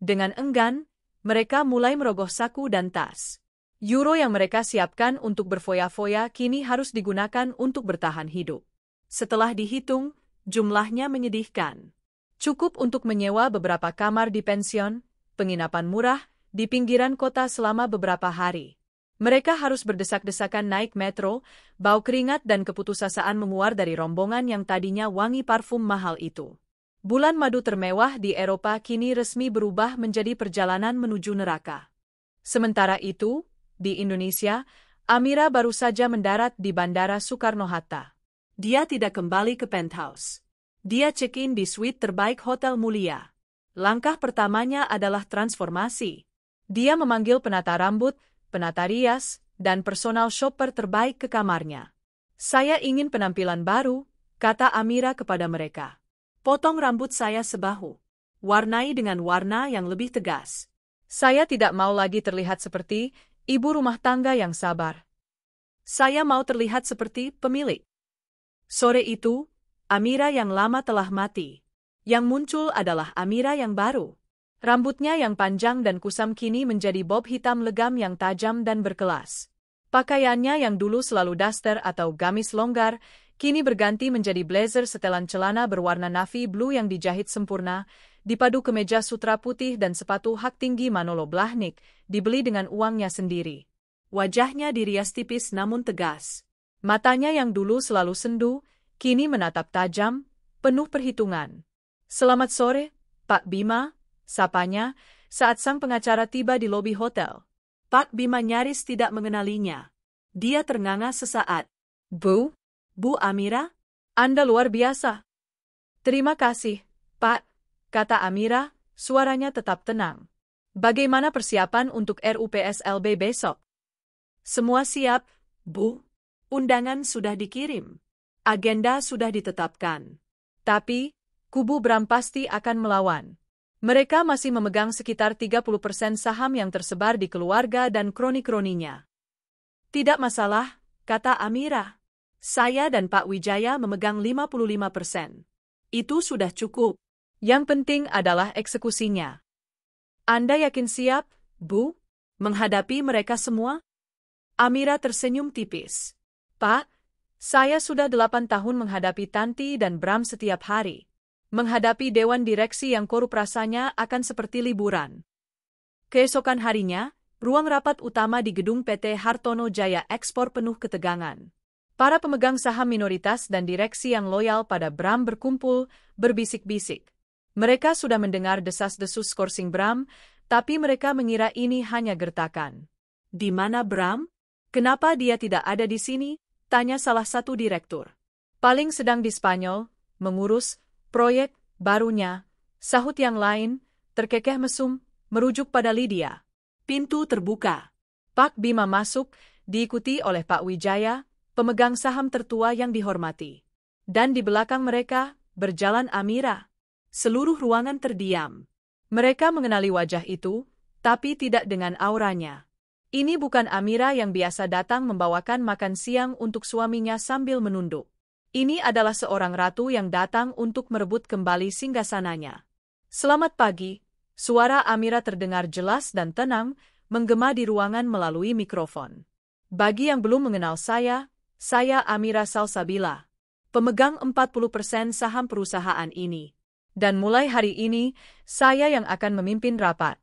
dengan enggan, mereka mulai merogoh saku dan tas. Euro yang mereka siapkan untuk berfoya-foya kini harus digunakan untuk bertahan hidup. Setelah dihitung, jumlahnya menyedihkan. Cukup untuk menyewa beberapa kamar di pension, penginapan murah, di pinggiran kota selama beberapa hari. Mereka harus berdesak-desakan naik metro, bau keringat dan keputusasaan menguar dari rombongan yang tadinya wangi parfum mahal itu. Bulan madu termewah di Eropa kini resmi berubah menjadi perjalanan menuju neraka. Sementara itu, di Indonesia, Amira baru saja mendarat di Bandara Soekarno-Hatta. Dia tidak kembali ke penthouse. Dia check-in di suite terbaik Hotel Mulia. Langkah pertamanya adalah transformasi. Dia memanggil penata rambut, penata rias, dan personal shopper terbaik ke kamarnya. Saya ingin penampilan baru, kata Amira kepada mereka. Potong rambut saya sebahu. Warnai dengan warna yang lebih tegas. Saya tidak mau lagi terlihat seperti ibu rumah tangga yang sabar. Saya mau terlihat seperti pemilik. Sore itu, Amira yang lama telah mati. Yang muncul adalah Amira yang baru. Rambutnya yang panjang dan kusam kini menjadi bob hitam legam yang tajam dan berkelas. Pakaiannya yang dulu selalu daster atau gamis longgar, kini berganti menjadi blazer setelan celana berwarna navy blue yang dijahit sempurna, dipadu kemeja sutra putih dan sepatu hak tinggi Manolo Blahnik, dibeli dengan uangnya sendiri. Wajahnya dirias tipis namun tegas. Matanya yang dulu selalu sendu, kini menatap tajam, penuh perhitungan. Selamat sore, Pak Bima. Sapanya, saat sang pengacara tiba di lobi hotel. Pak Bima nyaris tidak mengenalinya. Dia ternganga sesaat. Bu Amira? Anda luar biasa. Terima kasih, Pak, kata Amira, suaranya tetap tenang. Bagaimana persiapan untuk RUPSLB besok? Semua siap, Bu. Undangan sudah dikirim. Agenda sudah ditetapkan. Tapi, kubu Bram pasti akan melawan. Mereka masih memegang sekitar 30% saham yang tersebar di keluarga dan kroni-kroninya. Tidak masalah, kata Amira. Saya dan Pak Wijaya memegang 55%. Itu sudah cukup. Yang penting adalah eksekusinya. Anda yakin siap, Bu? Menghadapi mereka semua? Amira tersenyum tipis. Pak, saya sudah 8 tahun menghadapi Tanti dan Bram setiap hari. Menghadapi dewan direksi yang korup rasanya akan seperti liburan. Keesokan harinya, ruang rapat utama di gedung PT Hartono Jaya Ekspor penuh ketegangan. Para pemegang saham minoritas dan direksi yang loyal pada Bram berkumpul, berbisik-bisik. Mereka sudah mendengar desas-desus skorsing Bram, tapi mereka mengira ini hanya gertakan. Di mana Bram? Kenapa dia tidak ada di sini? Tanya salah satu direktur. Paling sedang di Spanyol, mengurus proyek barunya. Sahut yang lain, terkekeh mesum, merujuk pada Lydia. Pintu terbuka. Pak Bima masuk, diikuti oleh Pak Wijaya, pemegang saham tertua yang dihormati. Dan di belakang mereka, berjalan Amira. Seluruh ruangan terdiam. Mereka mengenali wajah itu, tapi tidak dengan auranya. Ini bukan Amira yang biasa datang membawakan makan siang untuk suaminya sambil menunduk. Ini adalah seorang ratu yang datang untuk merebut kembali singgasananya. Selamat pagi, suara Amira terdengar jelas dan tenang, menggema di ruangan melalui mikrofon. Bagi yang belum mengenal saya Amira Salsabila, pemegang 40% saham perusahaan ini. Dan mulai hari ini, saya yang akan memimpin rapat.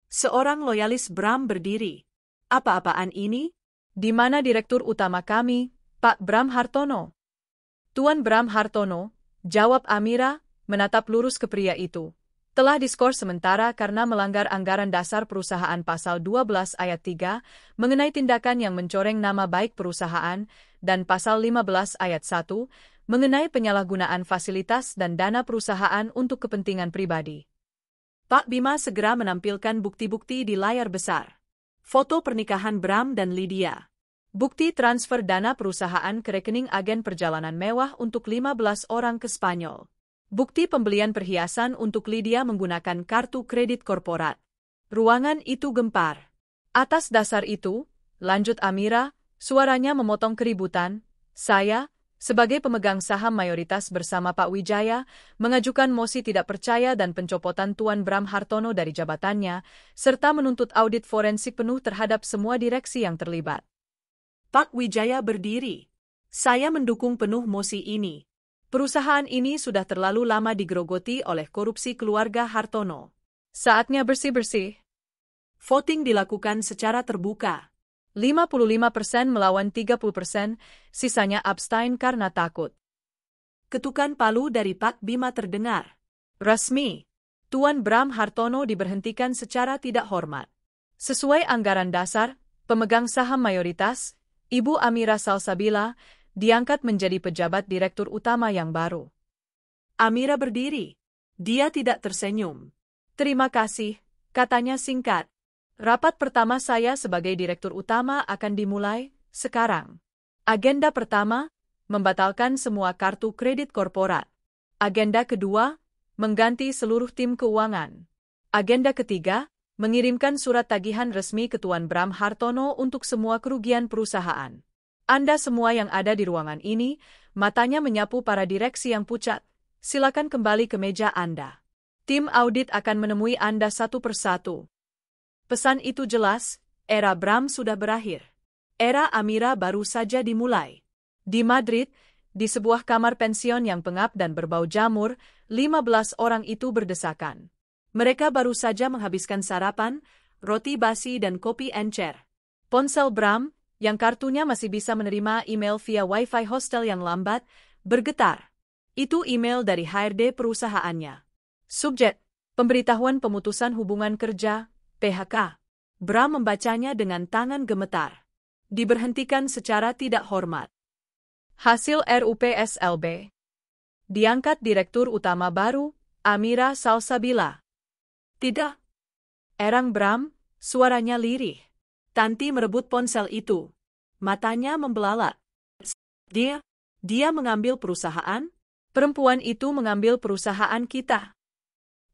Seorang loyalis Bram berdiri. Apa-apaan ini? Di mana direktur utama kami, Pak Bram Hartono? Tuan Bram Hartono, jawab Amira, menatap lurus ke pria itu. Telah diskors sementara karena melanggar anggaran dasar perusahaan pasal 12 ayat 3 mengenai tindakan yang mencoreng nama baik perusahaan dan pasal 15 ayat 1 mengenai penyalahgunaan fasilitas dan dana perusahaan untuk kepentingan pribadi. Pak Bima segera menampilkan bukti-bukti di layar besar. Foto pernikahan Bram dan Lydia. Bukti transfer dana perusahaan ke rekening agen perjalanan mewah untuk 15 orang ke Spanyol. Bukti pembelian perhiasan untuk Lydia menggunakan kartu kredit korporat. Ruangan itu gempar. Atas dasar itu, lanjut Amira, suaranya memotong keributan, saya, sebagai pemegang saham mayoritas bersama Pak Wijaya, mengajukan mosi tidak percaya dan pencopotan Tuan Bram Hartono dari jabatannya, serta menuntut audit forensik penuh terhadap semua direksi yang terlibat. Pak Wijaya berdiri. Saya mendukung penuh mosi ini. Perusahaan ini sudah terlalu lama digerogoti oleh korupsi keluarga Hartono. Saatnya bersih-bersih. Voting dilakukan secara terbuka. 55% melawan 30%, sisanya abstain karena takut. Ketukan palu dari Pak Bima terdengar. Resmi, Tuan Bram Hartono diberhentikan secara tidak hormat. Sesuai anggaran dasar, pemegang saham mayoritas, Ibu Amira Salsabila, diangkat menjadi pejabat direktur utama yang baru. Amira berdiri. Dia tidak tersenyum. Terima kasih, katanya singkat. Rapat pertama saya sebagai direktur utama akan dimulai sekarang. Agenda pertama, membatalkan semua kartu kredit korporat. Agenda kedua, mengganti seluruh tim keuangan. Agenda ketiga, mengirimkan surat tagihan resmi ke Tuan Bram Hartono untuk semua kerugian perusahaan. Anda semua yang ada di ruangan ini, matanya menyapu para direksi yang pucat. Silakan kembali ke meja Anda. Tim audit akan menemui Anda satu persatu. Pesan itu jelas, era Bram sudah berakhir. Era Amira baru saja dimulai. Di Madrid, di sebuah kamar pensiun yang pengap dan berbau jamur, 15 orang itu berdesakan. Mereka baru saja menghabiskan sarapan, roti basi dan kopi encer. Ponsel Bram, yang kartunya masih bisa menerima email via wifi hostel yang lambat, bergetar. Itu email dari HRD perusahaannya. Subjek, pemberitahuan pemutusan hubungan kerja, PHK. Bram membacanya dengan tangan gemetar. Diberhentikan secara tidak hormat. Hasil RUPSLB. Diangkat Direktur Utama baru, Amira Salsabila. Tidak. Erang Bram, suaranya lirih. Tanti merebut ponsel itu. Matanya membelalak. Dia mengambil perusahaan? Perempuan itu mengambil perusahaan kita.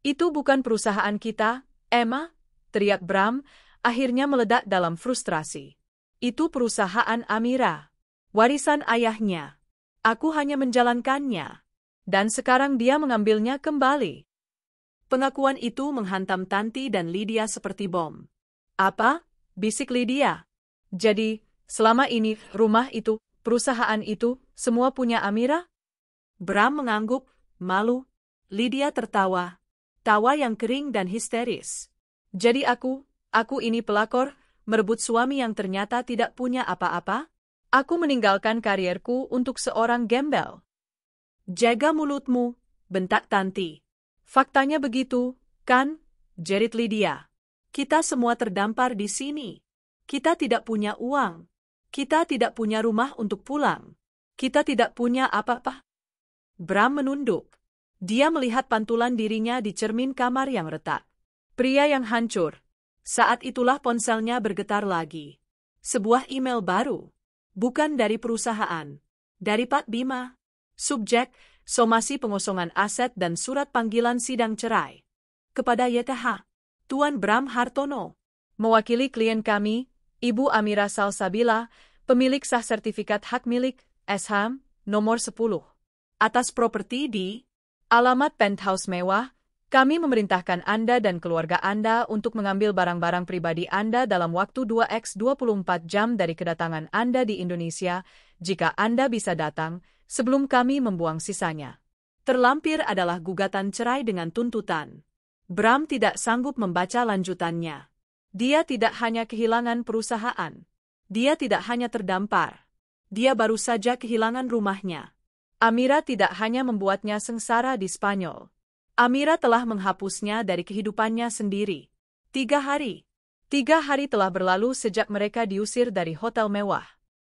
Itu bukan perusahaan kita, Emma, teriak Bram, akhirnya meledak dalam frustrasi. Itu perusahaan Amira. Warisan ayahnya. Aku hanya menjalankannya. Dan sekarang dia mengambilnya kembali. Pengakuan itu menghantam Tanti dan Lydia seperti bom. Apa? Bisik Lydia. Jadi, selama ini, rumah itu, perusahaan itu, semua punya Amira? Bram mengangguk, malu. Lydia tertawa. Tawa yang kering dan histeris. Jadi aku ini pelakor, merebut suami yang ternyata tidak punya apa-apa? Aku meninggalkan karierku untuk seorang gembel. Jaga mulutmu, bentak Tanti. Faktanya begitu, kan? Jerit Lydia. Kita semua terdampar di sini. Kita tidak punya uang. Kita tidak punya rumah untuk pulang. Kita tidak punya apa-apa. Bram menunduk. Dia melihat pantulan dirinya di cermin kamar yang retak. Pria yang hancur. Saat itulah ponselnya bergetar lagi. Sebuah email baru. Bukan dari perusahaan. Dari Pak Bima. Subjek, somasi pengosongan aset dan surat panggilan sidang cerai. Kepada YTH. Tuan Bram Hartono. Mewakili klien kami, Ibu Amira Salsabila, pemilik sah sertifikat hak milik, SHAM, nomor 10. Atas properti di alamat penthouse mewah, kami memerintahkan Anda dan keluarga Anda untuk mengambil barang-barang pribadi Anda dalam waktu 2x24 jam dari kedatangan Anda di Indonesia, jika Anda bisa datang, sebelum kami membuang sisanya. Terlampir adalah gugatan cerai dengan tuntutan. Bram tidak sanggup membaca lanjutannya. Dia tidak hanya kehilangan perusahaan. Dia tidak hanya terdampar. Dia baru saja kehilangan rumahnya. Amira tidak hanya membuatnya sengsara di Spanyol. Amira telah menghapusnya dari kehidupannya sendiri. 3 hari. 3 hari telah berlalu sejak mereka diusir dari hotel mewah.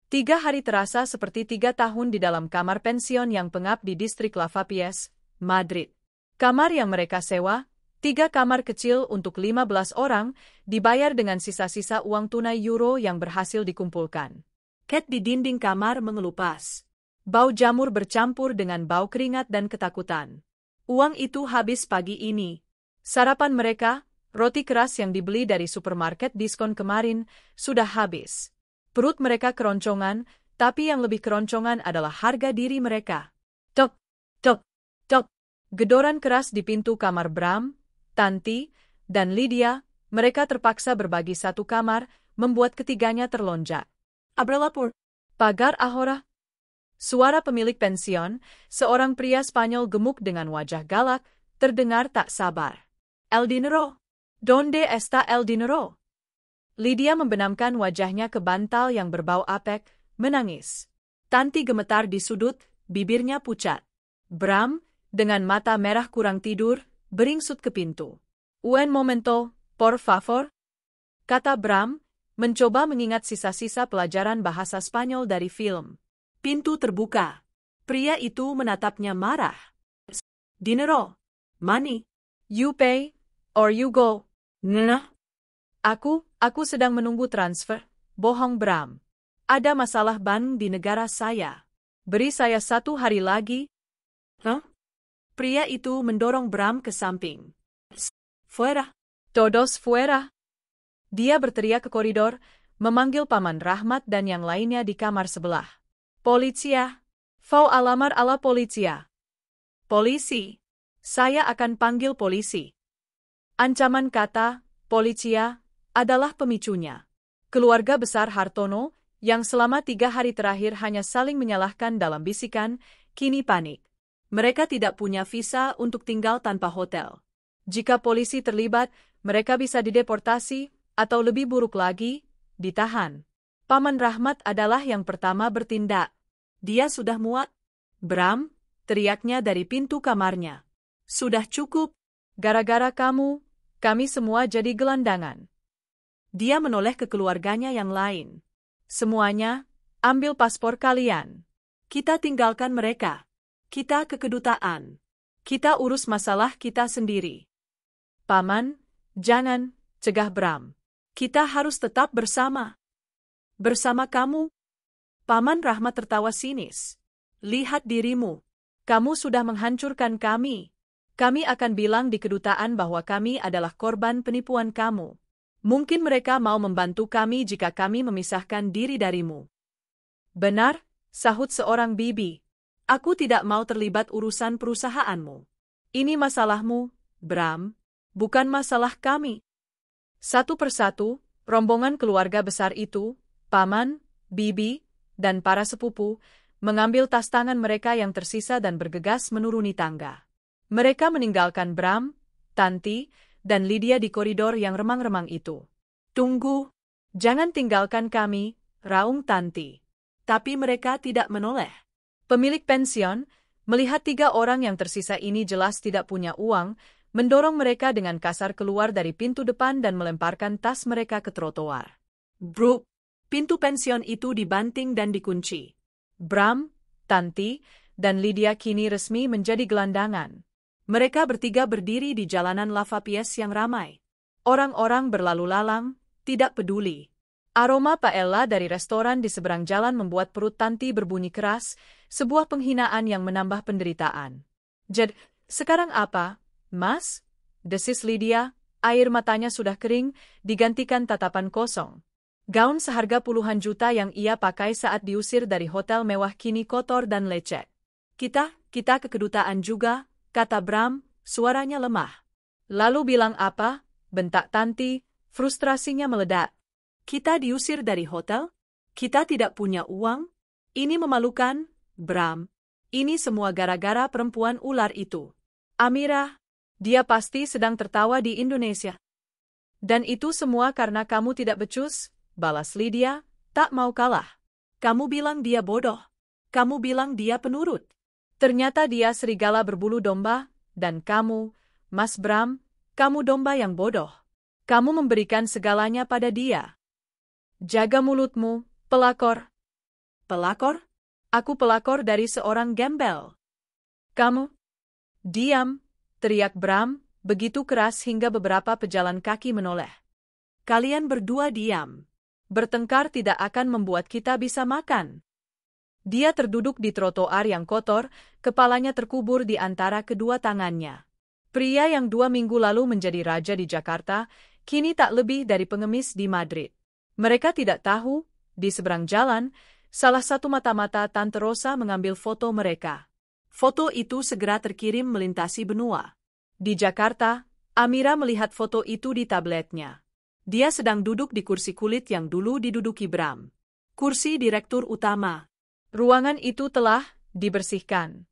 3 hari terasa seperti 3 tahun di dalam kamar pension yang pengap di distrik Lavapiés, Madrid. Kamar yang mereka sewa, 3 kamar kecil untuk 15 orang, dibayar dengan sisa-sisa uang tunai euro yang berhasil dikumpulkan. Cat di dinding kamar mengelupas. Bau jamur bercampur dengan bau keringat dan ketakutan. Uang itu habis pagi ini. Sarapan mereka, roti keras yang dibeli dari supermarket diskon kemarin, sudah habis. Perut mereka keroncongan, tapi yang lebih keroncongan adalah harga diri mereka. Tok, tok, tok. Gedoran keras di pintu kamar Bram, Tanti, dan Lydia, mereka terpaksa berbagi satu kamar, membuat ketiganya terlonjak. Abrelapur. Pagar ahora. Suara pemilik pension, seorang pria Spanyol gemuk dengan wajah galak, terdengar tak sabar. El dinero. Donde está el dinero? Lydia membenamkan wajahnya ke bantal yang berbau apek, menangis. Tanti gemetar di sudut, bibirnya pucat. Bram, dengan mata merah kurang tidur, beringsut ke pintu. Un momento, por favor. Kata Bram, mencoba mengingat sisa-sisa pelajaran bahasa Spanyol dari film. Pintu terbuka. Pria itu menatapnya marah. Dinero. Money. You pay, or you go. Nah. Aku sedang menunggu transfer. Bohong Bram. Ada masalah bank di negara saya. Beri saya 1 hari lagi. Huh? Pria itu mendorong Bram ke samping. Fuera. Todos fuera. Dia berteriak ke koridor, memanggil Paman Rahmat dan yang lainnya di kamar sebelah. Policia. Vau alamar a la policia. Polisi. Saya akan panggil polisi. Ancaman kata, policia, adalah pemicunya. Keluarga besar Hartono, yang selama 3 hari terakhir hanya saling menyalahkan dalam bisikan, kini panik. Mereka tidak punya visa untuk tinggal tanpa hotel. Jika polisi terlibat, mereka bisa dideportasi, atau lebih buruk lagi, ditahan. Paman Rahmat adalah yang pertama bertindak. Dia sudah muak. Bram, teriaknya dari pintu kamarnya. Sudah cukup. Gara-gara kamu, kami semua jadi gelandangan. Dia menoleh ke keluarganya yang lain. Semuanya, ambil paspor kalian. Kita tinggalkan mereka. Kita ke kedutaan. Kita urus masalah kita sendiri. Paman, jangan, cegah Bram. Kita harus tetap bersama. Bersama kamu? Paman Rahmat tertawa sinis. Lihat dirimu. Kamu sudah menghancurkan kami. Kami akan bilang di kedutaan bahwa kami adalah korban penipuan kamu. Mungkin mereka mau membantu kami jika kami memisahkan diri darimu. Benar, sahut seorang bibi. Aku tidak mau terlibat urusan perusahaanmu. Ini masalahmu, Bram, bukan masalah kami. Satu persatu, rombongan keluarga besar itu, paman, bibi, dan para sepupu, mengambil tas tangan mereka yang tersisa dan bergegas menuruni tangga. Mereka meninggalkan Bram, Tanti, dan Lydia di koridor yang remang-remang itu. Tunggu, jangan tinggalkan kami, raung Tanti. Tapi mereka tidak menoleh. Pemilik pension, melihat 3 orang yang tersisa ini jelas tidak punya uang, mendorong mereka dengan kasar keluar dari pintu depan dan melemparkan tas mereka ke trotoar. Bruk, pintu pension itu dibanting dan dikunci. Bram, Tanti, dan Lydia kini resmi menjadi gelandangan. Mereka bertiga berdiri di jalanan Lava Pies yang ramai. Orang-orang berlalu lalang, tidak peduli. Aroma paella dari restoran di seberang jalan membuat perut Tanti berbunyi keras, sebuah penghinaan yang menambah penderitaan. "Jed, sekarang apa, Mas?" desis Lydia, air matanya sudah kering, digantikan tatapan kosong. Gaun seharga puluhan juta yang ia pakai saat diusir dari hotel mewah kini kotor dan lecet. Kita ke kedutaan juga," kata Bram, suaranya lemah. "Lalu bilang apa?" bentak Tanti, frustrasinya meledak. "Kita diusir dari hotel? Kita tidak punya uang? Ini memalukan, Bram. Ini semua gara-gara perempuan ular itu. Amira, dia pasti sedang tertawa di Indonesia. Dan itu semua karena kamu tidak becus," balas Lydia, tak mau kalah. "Kamu bilang dia bodoh. Kamu bilang dia penurut. Ternyata dia serigala berbulu domba, dan kamu, Mas Bram, kamu domba yang bodoh. Kamu memberikan segalanya pada dia. Jaga mulutmu, pelakor." "Pelakor? Aku pelakor dari seorang gembel." "Kamu?" "Diam," teriak Bram, begitu keras hingga beberapa pejalan kaki menoleh. "Kalian berdua diam. Bertengkar tidak akan membuat kita bisa makan." Dia terduduk di trotoar yang kotor, kepalanya terkubur di antara kedua tangannya. Pria yang 2 minggu lalu menjadi raja di Jakarta, kini tak lebih dari pengemis di Madrid. Mereka tidak tahu, di seberang jalan, salah satu mata-mata Tante Rosa mengambil foto mereka. Foto itu segera terkirim melintasi benua. Di Jakarta, Amira melihat foto itu di tabletnya. Dia sedang duduk di kursi kulit yang dulu diduduki Bram. Kursi direktur utama. Ruangan itu telah dibersihkan.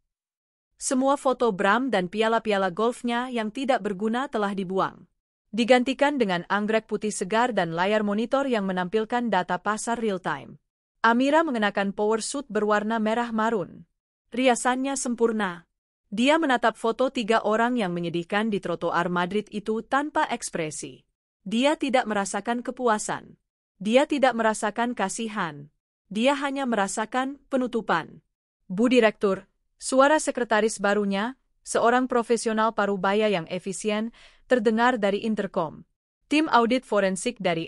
Semua foto Bram dan piala-piala golfnya yang tidak berguna telah dibuang. Digantikan dengan anggrek putih segar dan layar monitor yang menampilkan data pasar real-time. Amira mengenakan power suit berwarna merah marun. Riasannya sempurna. Dia menatap foto 3 orang yang menyedihkan di trotoar Madrid itu tanpa ekspresi. Dia tidak merasakan kepuasan. Dia tidak merasakan kasihan. Dia hanya merasakan penutupan. "Bu Direktur," suara sekretaris barunya, seorang profesional parubaya yang efisien, terdengar dari interkom. "Tim audit forensik dari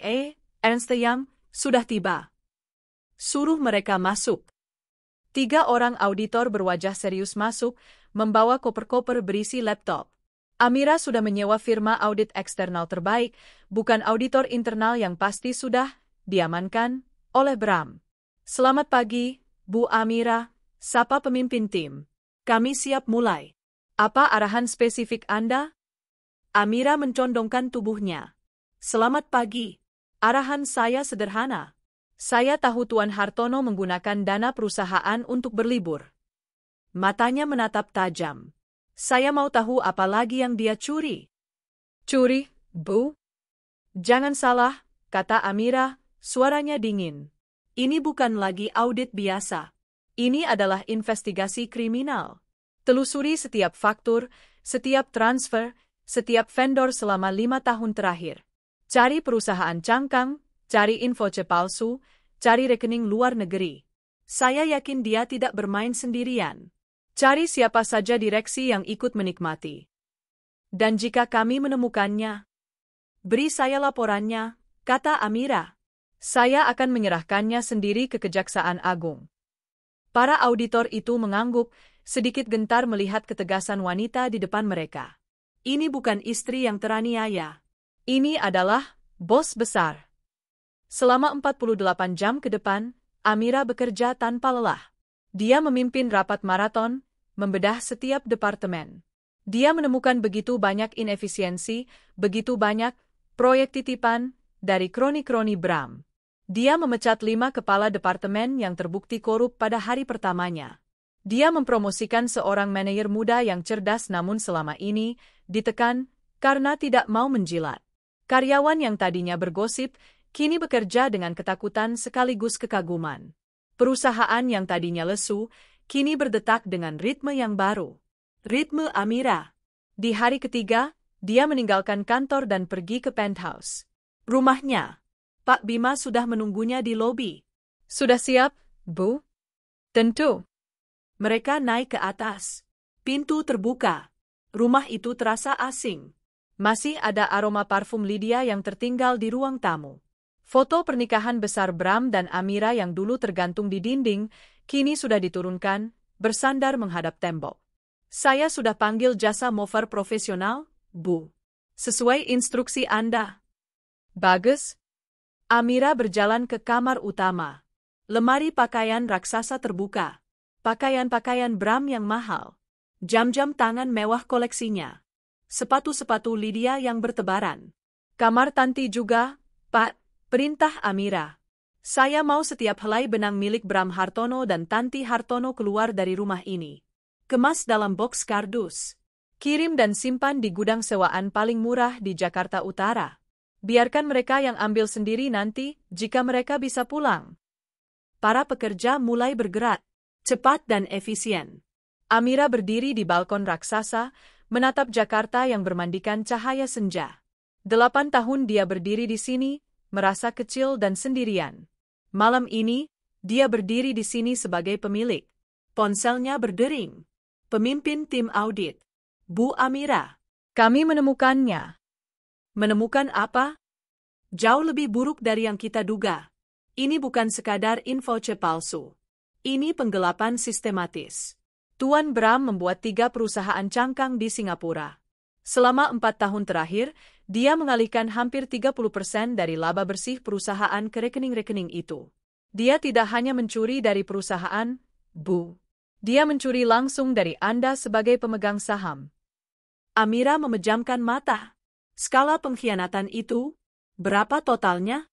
Ernst & Young sudah tiba. Suruh mereka masuk." 3 orang auditor berwajah serius masuk, membawa koper-koper berisi laptop. Amira sudah menyewa firma audit eksternal terbaik, bukan auditor internal yang pasti sudah diamankan oleh Bram. "Selamat pagi, Bu Amira," sapa pemimpin tim. "Kami siap mulai. Apa arahan spesifik Anda?" Amira mencondongkan tubuhnya. "Selamat pagi. Arahan saya sederhana. Saya tahu Tuan Hartono menggunakan dana perusahaan untuk berlibur." Matanya menatap tajam. "Saya mau tahu apa lagi yang dia curi." "Curi, Bu?" "Jangan salah," kata Amira, suaranya dingin. "Ini bukan lagi audit biasa. Ini adalah investigasi kriminal. Telusuri setiap faktur, setiap transfer, setiap vendor selama 5 tahun terakhir. Cari perusahaan cangkang, cari info palsu, cari rekening luar negeri. Saya yakin dia tidak bermain sendirian. Cari siapa saja direksi yang ikut menikmati. Dan jika kami menemukannya, beri saya laporannya," kata Amira. "Saya akan menyerahkannya sendiri ke Kejaksaan Agung." Para auditor itu mengangguk, sedikit gentar melihat ketegasan wanita di depan mereka. Ini bukan istri yang teraniaya. Ini adalah bos besar. Selama 48 jam ke depan, Amira bekerja tanpa lelah. Dia memimpin rapat maraton, membedah setiap departemen. Dia menemukan begitu banyak inefisiensi, begitu banyak proyek titipan dari kroni-kroni Bram. Dia memecat 5 kepala departemen yang terbukti korup pada hari pertamanya. Dia mempromosikan seorang manajer muda yang cerdas namun selama ini ditekan karena tidak mau menjilat. Karyawan yang tadinya bergosip, kini bekerja dengan ketakutan sekaligus kekaguman. Perusahaan yang tadinya lesu, kini berdetak dengan ritme yang baru. Ritme Amira. Di hari ketiga, dia meninggalkan kantor dan pergi ke penthouse. Rumahnya. Pak Bima sudah menunggunya di lobi. Sudah siap, Bu? Tentu. Mereka naik ke atas. Pintu terbuka. Rumah itu terasa asing. Masih ada aroma parfum Lydia yang tertinggal di ruang tamu. Foto pernikahan besar Bram dan Amira yang dulu tergantung di dinding, kini sudah diturunkan, bersandar menghadap tembok. Saya sudah panggil jasa mover profesional, Bu. Sesuai instruksi Anda. Bagus. Amira berjalan ke kamar utama. Lemari pakaian raksasa terbuka. Pakaian-pakaian Bram yang mahal. Jam-jam tangan mewah koleksinya. Sepatu-sepatu Lydia yang bertebaran. Kamar Tanti juga, Pak, perintah Amira. Saya mau setiap helai benang milik Bram Hartono dan Tanti Hartono keluar dari rumah ini. Kemas dalam boks kardus. Kirim dan simpan di gudang sewaan paling murah di Jakarta Utara. Biarkan mereka yang ambil sendiri nanti, jika mereka bisa pulang. Para pekerja mulai bergerak, cepat dan efisien. Amira berdiri di balkon raksasa, menatap Jakarta yang bermandikan cahaya senja. 8 tahun dia berdiri di sini, merasa kecil dan sendirian. Malam ini, dia berdiri di sini sebagai pemilik. Ponselnya berdering. Pemimpin tim audit. Bu Amira. Kami menemukannya. Menemukan apa? Jauh lebih buruk dari yang kita duga. Ini bukan sekadar info palsu. Ini penggelapan sistematis. Tuan Bram membuat 3 perusahaan cangkang di Singapura. Selama 4 tahun terakhir, dia mengalihkan hampir 30% dari laba bersih perusahaan ke rekening-rekening itu. Dia tidak hanya mencuri dari perusahaan, Bu. Dia mencuri langsung dari Anda sebagai pemegang saham. Amira memejamkan mata. Skala pengkhianatan itu, berapa totalnya?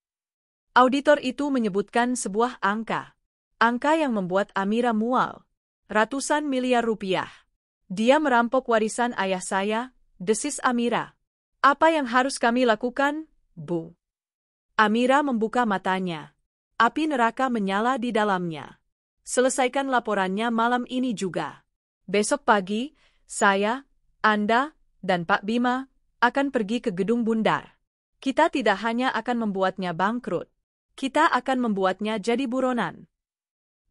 Auditor itu menyebutkan sebuah angka. Angka yang membuat Amira mual. Ratusan miliar rupiah. Dia merampok warisan ayah saya, desis Amira. Apa yang harus kami lakukan, Bu? Amira membuka matanya. Api neraka menyala di dalamnya. Selesaikan laporannya malam ini juga. Besok pagi, saya, Anda, dan Pak Bima akan pergi ke gedung bundar. Kita tidak hanya akan membuatnya bangkrut, kita akan membuatnya jadi buronan.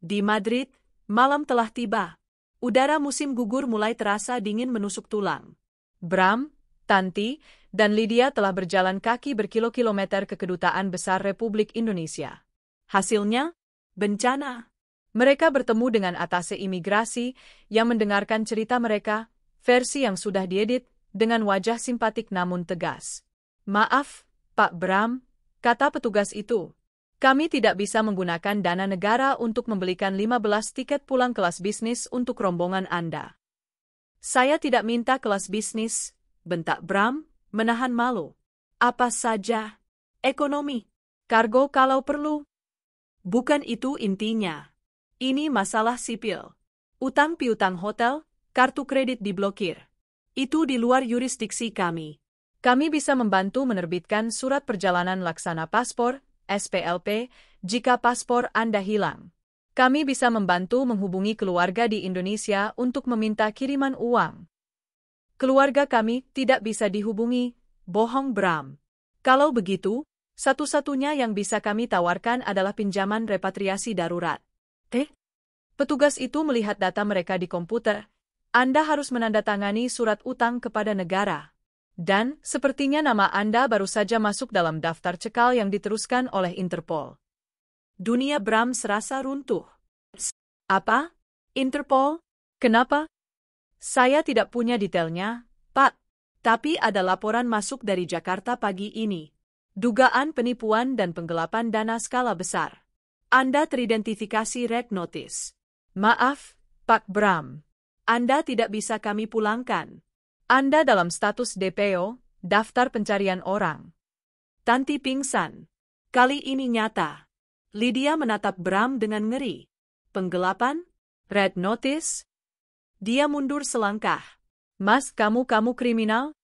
Di Madrid, malam telah tiba. Udara musim gugur mulai terasa dingin menusuk tulang. Bram, Tanti, dan Lydia telah berjalan kaki berkilo-kilometer ke Kedutaan Besar Republik Indonesia. Hasilnya, bencana. Mereka bertemu dengan atase imigrasi yang mendengarkan cerita mereka, versi yang sudah diedit, dengan wajah simpatik namun tegas. Maaf, Pak Bram, kata petugas itu. Kami tidak bisa menggunakan dana negara untuk membelikan 15 tiket pulang kelas bisnis untuk rombongan Anda. Saya tidak minta kelas bisnis, bentak Bram, menahan malu. Apa saja? Ekonomi. Kargo kalau perlu. Bukan itu intinya. Ini masalah sipil. Utang piutang hotel, kartu kredit diblokir. Itu di luar yurisdiksi kami. Kami bisa membantu menerbitkan surat perjalanan laksana paspor, SPLP, jika paspor Anda hilang. Kami bisa membantu menghubungi keluarga di Indonesia untuk meminta kiriman uang. Keluarga kami tidak bisa dihubungi, bohong Bram. Kalau begitu, satu-satunya yang bisa kami tawarkan adalah pinjaman repatriasi darurat. Petugas itu melihat data mereka di komputer. Anda harus menandatangani surat utang kepada negara. Dan, sepertinya nama Anda baru saja masuk dalam daftar cekal yang diteruskan oleh Interpol. Dunia Bram serasa runtuh. Apa? Interpol? Kenapa? Saya tidak punya detailnya, Pak. Tapi ada laporan masuk dari Jakarta pagi ini. Dugaan penipuan dan penggelapan dana skala besar. Anda teridentifikasi Red Notice. Maaf, Pak Bram. Anda tidak bisa kami pulangkan. Anda dalam status DPO, daftar pencarian orang. Tanti pingsan. Kali ini nyata. Lydia menatap Bram dengan ngeri. Penggelapan? Red Notice? Dia mundur selangkah. Mas, kamu kriminal?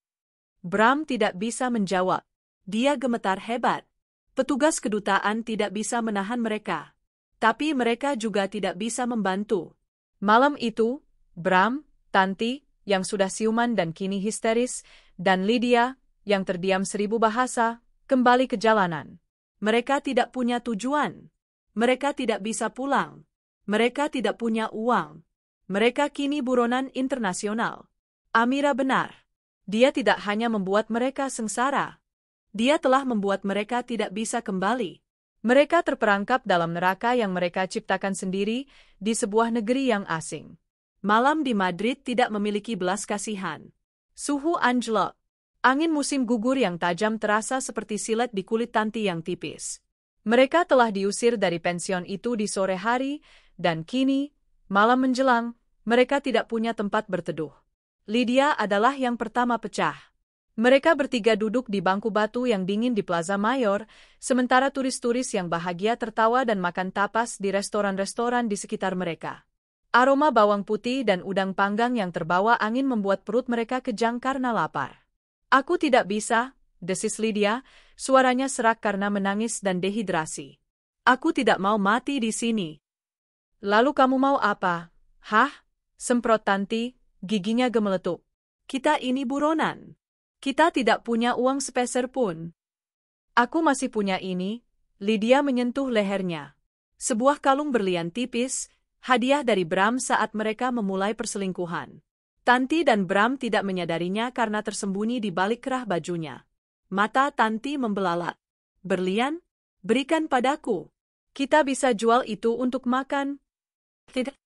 Bram tidak bisa menjawab. Dia gemetar hebat. Petugas kedutaan tidak bisa menahan mereka. Tapi mereka juga tidak bisa membantu. Malam itu, Bram, Tanti, yang sudah siuman dan kini histeris, dan Lydia, yang terdiam 1000 bahasa, kembali ke jalanan. Mereka tidak punya tujuan. Mereka tidak bisa pulang. Mereka tidak punya uang. Mereka kini buronan internasional. Amira benar. Dia tidak hanya membuat mereka sengsara. Dia telah membuat mereka tidak bisa kembali. Mereka terperangkap dalam neraka yang mereka ciptakan sendiri di sebuah negeri yang asing. Malam di Madrid tidak memiliki belas kasihan. Suhu anjlok. Angin musim gugur yang tajam terasa seperti silet di kulit Tanti yang tipis. Mereka telah diusir dari pension itu di sore hari, dan kini, malam menjelang, mereka tidak punya tempat berteduh. Lydia adalah yang pertama pecah. Mereka bertiga duduk di bangku batu yang dingin di Plaza Mayor, sementara turis-turis yang bahagia tertawa dan makan tapas di restoran-restoran di sekitar mereka. Aroma bawang putih dan udang panggang yang terbawa angin membuat perut mereka kejang karena lapar. Aku tidak bisa, desis Lydia, suaranya serak karena menangis dan dehidrasi. Aku tidak mau mati di sini. Lalu kamu mau apa? Hah? Semprot Tanti, giginya gemeletup. Kita ini buronan. Kita tidak punya uang sepeser pun. Aku masih punya ini. Lydia menyentuh lehernya. Sebuah kalung berlian tipis, hadiah dari Bram saat mereka memulai perselingkuhan. Tanti dan Bram tidak menyadarinya karena tersembunyi di balik kerah bajunya. Mata Tanti membelalak. Berlian? Berikan padaku. Kita bisa jual itu untuk makan. Tidak.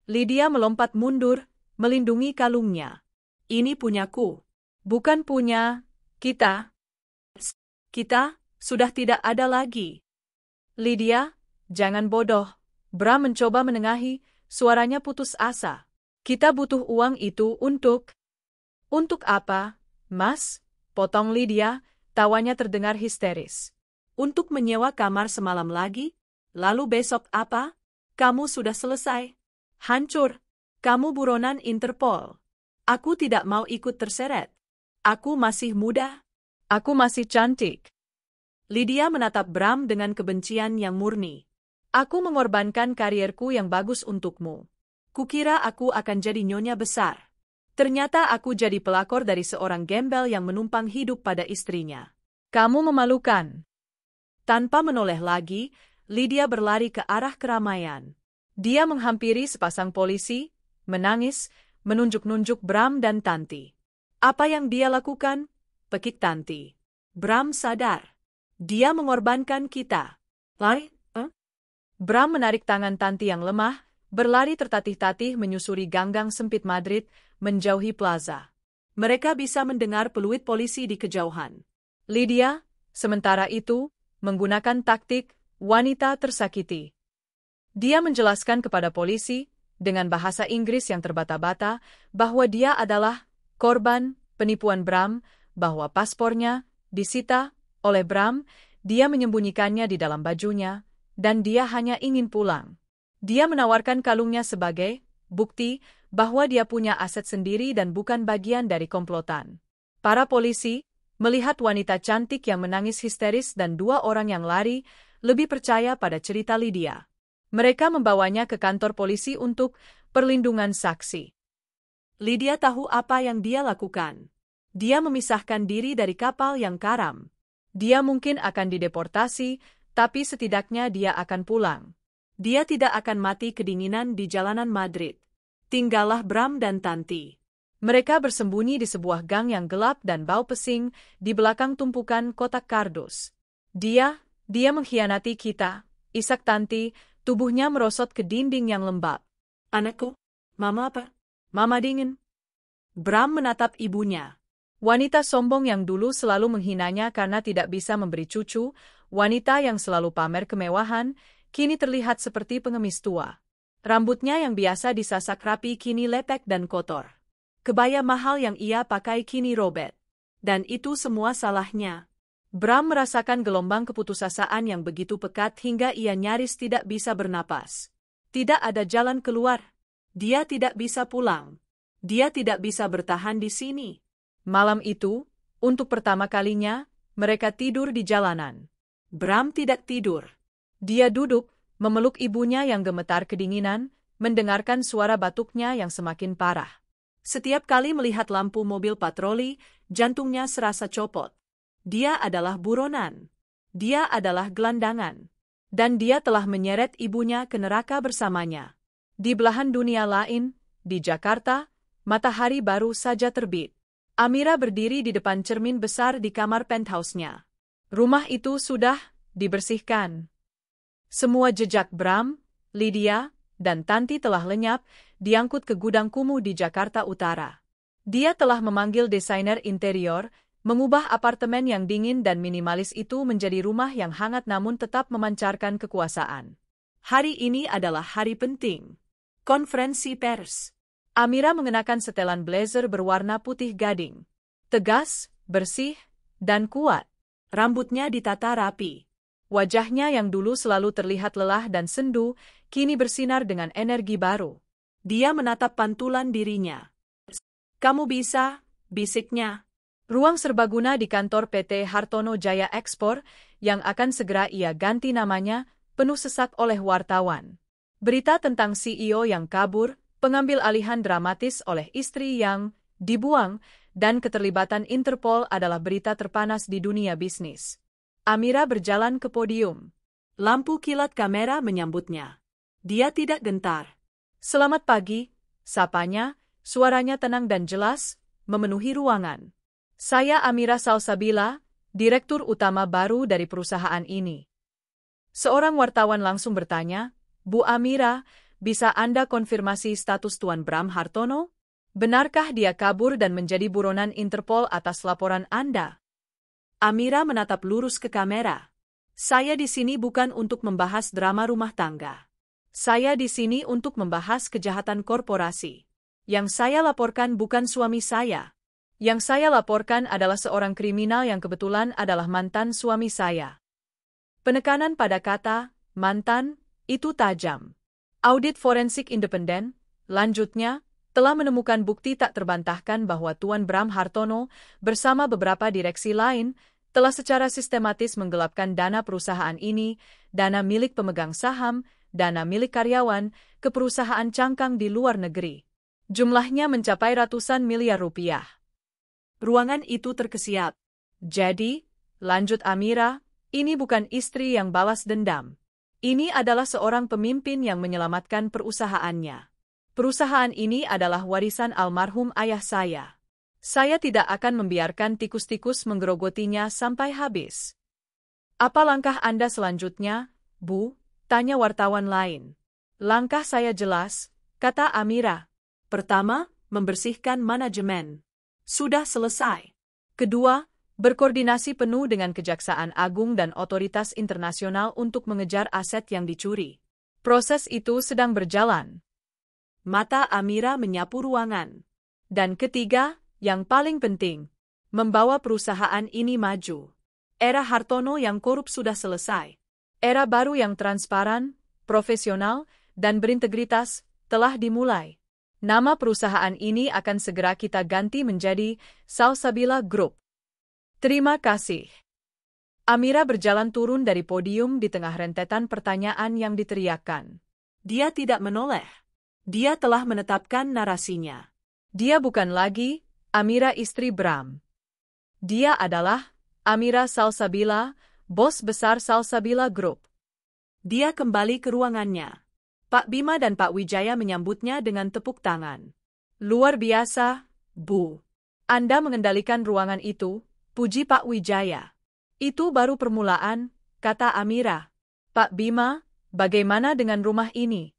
Lydia melompat mundur, melindungi kalungnya. Ini punyaku. Bukan punya kita. Kita sudah tidak ada lagi. Lydia, jangan bodoh. Bram mencoba menengahi, suaranya putus asa. Kita butuh uang itu untuk... Untuk apa, Mas? Potong Lydia, tawanya terdengar histeris. Untuk menyewa kamar semalam lagi? Lalu besok apa? Kamu sudah selesai. Hancur. Kamu buronan Interpol. Aku tidak mau ikut terseret. Aku masih muda. Aku masih cantik. Lydia menatap Bram dengan kebencian yang murni. Aku mengorbankan karierku yang bagus untukmu. Kukira aku akan jadi nyonya besar. Ternyata aku jadi pelakor dari seorang gembel yang menumpang hidup pada istrinya. Kamu memalukan. Tanpa menoleh lagi, Lydia berlari ke arah keramaian. Dia menghampiri sepasang polisi, menangis, menunjuk-nunjuk Bram dan Tanti. Apa yang dia lakukan? Pekik Tanti. Bram sadar. Dia mengorbankan kita. Lai? Bram menarik tangan Tanti yang lemah, berlari tertatih-tatih menyusuri ganggang sempit Madrid, menjauhi plaza. Mereka bisa mendengar peluit polisi di kejauhan. Lydia, sementara itu, menggunakan taktik wanita tersakiti. Dia menjelaskan kepada polisi, dengan bahasa Inggris yang terbata-bata, bahwa dia adalah korban penipuan Bram, bahwa paspornya disita oleh Bram, dia menyembunyikannya di dalam bajunya, dan dia hanya ingin pulang. Dia menawarkan kalungnya sebagai bukti bahwa dia punya aset sendiri dan bukan bagian dari komplotan. Para polisi, melihat wanita cantik yang menangis histeris dan 2 orang yang lari, lebih percaya pada cerita Lydia. Mereka membawanya ke kantor polisi untuk perlindungan saksi. Lydia tahu apa yang dia lakukan. Dia memisahkan diri dari kapal yang karam. Dia mungkin akan dideportasi, tapi setidaknya dia akan pulang. Dia tidak akan mati kedinginan di jalanan Madrid. Tinggallah Bram dan Tanti. Mereka bersembunyi di sebuah gang yang gelap dan bau pesing di belakang tumpukan kotak kardus. Dia mengkhianati kita, isak Tanti, tubuhnya merosot ke dinding yang lembab. Anakku, Mama apa? Mama dingin. Bram menatap ibunya. Wanita sombong yang dulu selalu menghinanya karena tidak bisa memberi cucu, wanita yang selalu pamer kemewahan, kini terlihat seperti pengemis tua. Rambutnya yang biasa disasak rapi kini lepek dan kotor. Kebaya mahal yang ia pakai kini robek. Dan itu semua salahnya. Bram merasakan gelombang keputusasaan yang begitu pekat hingga ia nyaris tidak bisa bernapas. Tidak ada jalan keluar. Dia tidak bisa pulang. Dia tidak bisa bertahan di sini. Malam itu, untuk pertama kalinya, mereka tidur di jalanan. Bram tidak tidur. Dia duduk, memeluk ibunya yang gemetar kedinginan, mendengarkan suara batuknya yang semakin parah. Setiap kali melihat lampu mobil patroli, jantungnya serasa copot. Dia adalah buronan. Dia adalah gelandangan. Dan dia telah menyeret ibunya ke neraka bersamanya. Di belahan dunia lain, di Jakarta, matahari baru saja terbit. Amira berdiri di depan cermin besar di kamar penthouse-nya. Rumah itu sudah dibersihkan. Semua jejak Bram, Lydia, dan Tanti telah lenyap, diangkut ke gudang kumuh di Jakarta Utara. Dia telah memanggil desainer interior, mengubah apartemen yang dingin dan minimalis itu menjadi rumah yang hangat namun tetap memancarkan kekuasaan. Hari ini adalah hari penting. Konferensi pers. Amira mengenakan setelan blazer berwarna putih gading. Tegas, bersih, dan kuat. Rambutnya ditata rapi. Wajahnya yang dulu selalu terlihat lelah dan sendu, kini bersinar dengan energi baru. Dia menatap pantulan dirinya. Kamu bisa, bisiknya. Ruang serbaguna di kantor PT Hartono Jaya Ekspor, yang akan segera ia ganti namanya, penuh sesak oleh wartawan. Berita tentang CEO yang kabur, pengambil alihan dramatis oleh istri yang dibuang, dan keterlibatan Interpol adalah berita terpanas di dunia bisnis. Amira berjalan ke podium. Lampu kilat kamera menyambutnya. Dia tidak gentar. Selamat pagi, sapanya, suaranya tenang dan jelas, memenuhi ruangan. Saya Amira Salsabila, direktur utama baru dari perusahaan ini. Seorang wartawan langsung bertanya, Bu Amira, bisa Anda konfirmasi status Tuan Bram Hartono? Benarkah dia kabur dan menjadi buronan Interpol atas laporan Anda? Amira menatap lurus ke kamera. Saya di sini bukan untuk membahas drama rumah tangga. Saya di sini untuk membahas kejahatan korporasi. Yang saya laporkan bukan suami saya. Yang saya laporkan adalah seorang kriminal yang kebetulan adalah mantan suami saya. Penekanan pada kata mantan itu tajam. Audit forensik independen, lanjutnya, telah menemukan bukti tak terbantahkan bahwa Tuan Bram Hartono bersama beberapa direksi lain telah secara sistematis menggelapkan dana perusahaan ini, dana milik pemegang saham, dana milik karyawan, ke perusahaan cangkang di luar negeri. Jumlahnya mencapai ratusan miliar rupiah. Ruangan itu terkesiap. Jadi, lanjut Amira, ini bukan istri yang balas dendam. Ini adalah seorang pemimpin yang menyelamatkan perusahaannya. Perusahaan ini adalah warisan almarhum ayah saya. Saya tidak akan membiarkan tikus-tikus menggerogotinya sampai habis. Apa langkah Anda selanjutnya, Bu? Tanya wartawan lain. Langkah saya jelas, kata Amira. Pertama, membersihkan manajemen. Sudah selesai. Kedua, berkoordinasi penuh dengan Kejaksaan Agung dan otoritas internasional untuk mengejar aset yang dicuri. Proses itu sedang berjalan. Mata Amira menyapu ruangan. Dan ketiga, yang paling penting, membawa perusahaan ini maju. Era Hartono yang korup sudah selesai. Era baru yang transparan, profesional, dan berintegritas telah dimulai. Nama perusahaan ini akan segera kita ganti menjadi Salsabila Group. Terima kasih. Amira berjalan turun dari podium di tengah rentetan pertanyaan yang diteriakkan. Dia tidak menoleh. Dia telah menetapkan narasinya. Dia bukan lagi Amira istri Bram. Dia adalah Amira Salsabila, bos besar Salsabila Group. Dia kembali ke ruangannya. Pak Bima dan Pak Wijaya menyambutnya dengan tepuk tangan. Luar biasa, Bu. Anda mengendalikan ruangan itu, puji Pak Wijaya. Itu baru permulaan, kata Amira. Pak Bima, bagaimana dengan rumah ini?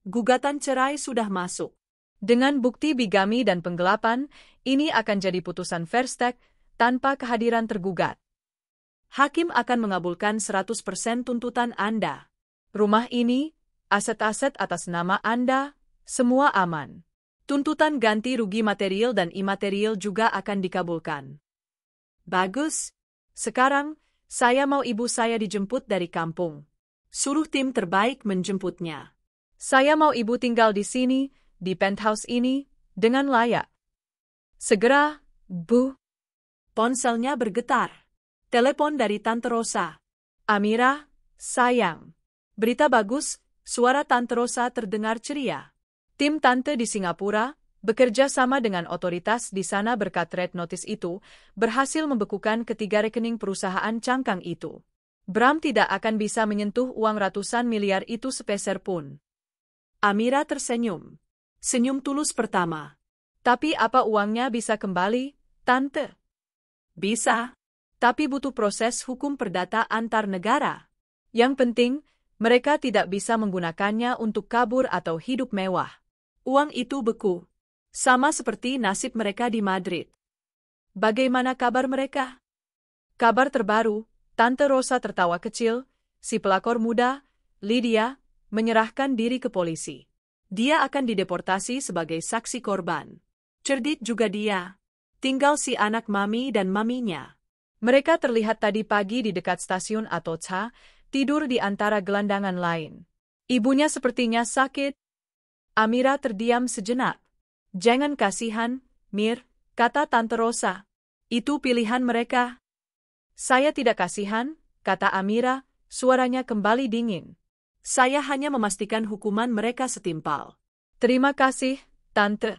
Gugatan cerai sudah masuk. Dengan bukti bigami dan penggelapan, ini akan jadi putusan Versteeg tanpa kehadiran tergugat. Hakim akan mengabulkan 100% tuntutan Anda. Rumah ini, aset-aset atas nama Anda, semua aman. Tuntutan ganti rugi material dan imaterial juga akan dikabulkan. Bagus. Sekarang, saya mau ibu saya dijemput dari kampung. Suruh tim terbaik menjemputnya. Saya mau ibu tinggal di sini, di penthouse ini, dengan layak. Segera, Bu. Ponselnya bergetar. Telepon dari Tante Rosa. Amira, sayang. Berita bagus, suara Tante Rosa terdengar ceria. Tim Tante di Singapura, bekerja sama dengan otoritas di sana berkat red notice itu, berhasil membekukan ketiga rekening perusahaan cangkang itu. Bram tidak akan bisa menyentuh uang ratusan miliar itu sepeser pun. Amira tersenyum. Senyum tulus pertama. Tapi apa uangnya bisa kembali, Tante? Bisa. Tapi butuh proses hukum perdata antar negara. Yang penting, mereka tidak bisa menggunakannya untuk kabur atau hidup mewah. Uang itu beku. Sama seperti nasib mereka di Madrid. Bagaimana kabar mereka? Kabar terbaru, Tante Rosa tertawa kecil, si pelakor muda, Lydia, menyerahkan diri ke polisi. Dia akan dideportasi sebagai saksi korban. Cerdik juga dia. Tinggal si anak mami dan maminya. Mereka terlihat tadi pagi di dekat stasiun Atocha, tidur di antara gelandangan lain. Ibunya sepertinya sakit. Amira terdiam sejenak. Jangan kasihan, Mir, kata Tante Rosa. Itu pilihan mereka. Saya tidak kasihan, kata Amira, suaranya kembali dingin. Saya hanya memastikan hukuman mereka setimpal. Terima kasih, Tante.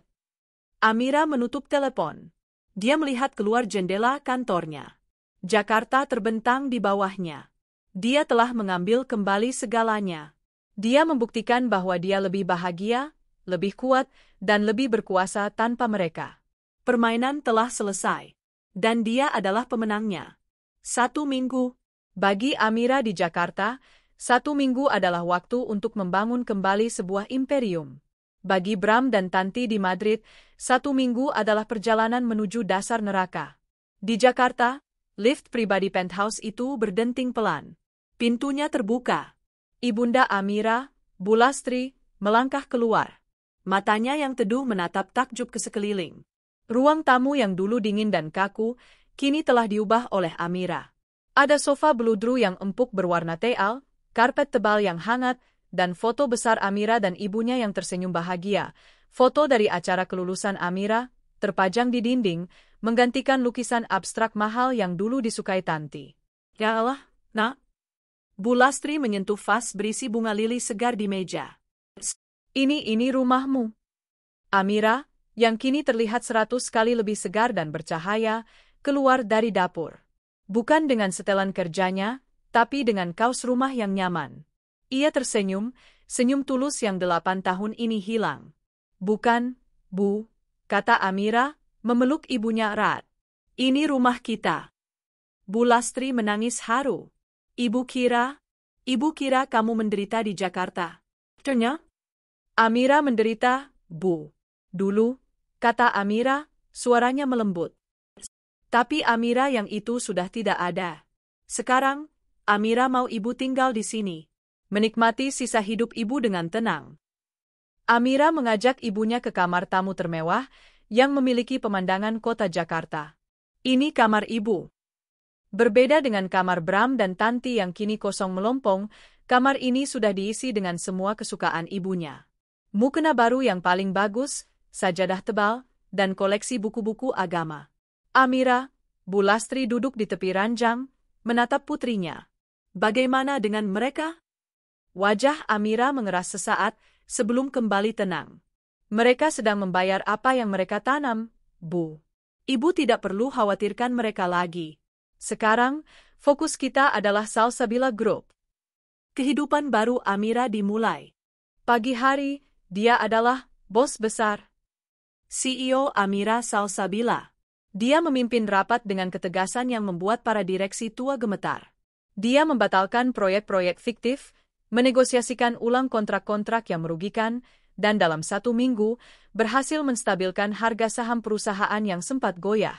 Amira menutup telepon. Dia melihat keluar jendela kantornya. Jakarta terbentang di bawahnya. Dia telah mengambil kembali segalanya. Dia membuktikan bahwa dia lebih bahagia, lebih kuat, dan lebih berkuasa tanpa mereka. Permainan telah selesai. Dan dia adalah pemenangnya. 1 minggu. Bagi Amira di Jakarta, 1 minggu adalah waktu untuk membangun kembali sebuah imperium. Bagi Bram dan Tanti di Madrid, 1 minggu adalah perjalanan menuju dasar neraka. Di Jakarta, lift pribadi penthouse itu berdenting pelan. Pintunya terbuka. Ibunda Amira, Bu Lastri, melangkah keluar. Matanya yang teduh menatap takjub ke sekeliling. Ruang tamu yang dulu dingin dan kaku, kini telah diubah oleh Amira. Ada sofa beludru yang empuk berwarna teal, karpet tebal yang hangat, dan foto besar Amira dan ibunya yang tersenyum bahagia. Foto dari acara kelulusan Amira, terpajang di dinding, menggantikan lukisan abstrak mahal yang dulu disukai Tanti. Ya Allah, Nak. Bu Lastri menyentuh vas berisi bunga lili segar di meja. Ini rumahmu. Amira, yang kini terlihat 100 kali lebih segar dan bercahaya, keluar dari dapur. Bukan dengan setelan kerjanya, tapi dengan kaos rumah yang nyaman. Ia tersenyum, senyum tulus yang 8 tahun ini hilang. Bukan, Bu, kata Amira, memeluk ibunya erat. Ini rumah kita. Bu Lastri menangis haru. Ibu kira kamu menderita di Jakarta. Ternyata? Amira menderita, Bu. Dulu, kata Amira, suaranya melembut. Tapi Amira yang itu sudah tidak ada. Sekarang, Amira mau ibu tinggal di sini. Menikmati sisa hidup ibu dengan tenang. Amira mengajak ibunya ke kamar tamu termewah yang memiliki pemandangan kota Jakarta. Ini kamar ibu. Berbeda dengan kamar Bram dan Tanti yang kini kosong melompong, kamar ini sudah diisi dengan semua kesukaan ibunya. Mukena baru yang paling bagus, sajadah tebal, dan koleksi buku-buku agama. Amira, Bu Lastri duduk di tepi ranjang, menatap putrinya. Bagaimana dengan mereka? Wajah Amira mengeras sesaat sebelum kembali tenang. Mereka sedang membayar apa yang mereka tanam, Bu. Ibu tidak perlu khawatirkan mereka lagi. Sekarang, fokus kita adalah Salsabila Group. Kehidupan baru Amira dimulai. Pagi hari, dia adalah bos besar. CEO Amira Salsabila. Dia memimpin rapat dengan ketegasan yang membuat para direksi tua gemetar. Dia membatalkan proyek-proyek fiktif, menegosiasikan ulang kontrak-kontrak yang merugikan, dan dalam 1 minggu, berhasil menstabilkan harga saham perusahaan yang sempat goyah.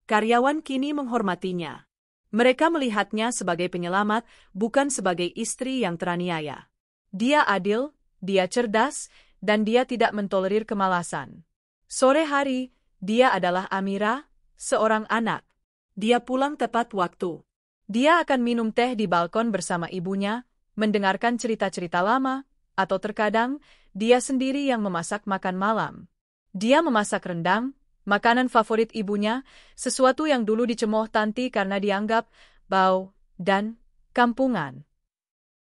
Karyawan kini menghormatinya. Mereka melihatnya sebagai penyelamat, bukan sebagai istri yang teraniaya. Dia adil, dia cerdas, dan dia tidak mentolerir kemalasan. Sore hari, dia adalah Amira, seorang anak. Dia pulang tepat waktu. Dia akan minum teh di balkon bersama ibunya, mendengarkan cerita-cerita lama, atau terkadang, dia sendiri yang memasak makan malam. Dia memasak rendang, makanan favorit ibunya, sesuatu yang dulu dicemooh Tanti karena dianggap bau dan kampungan.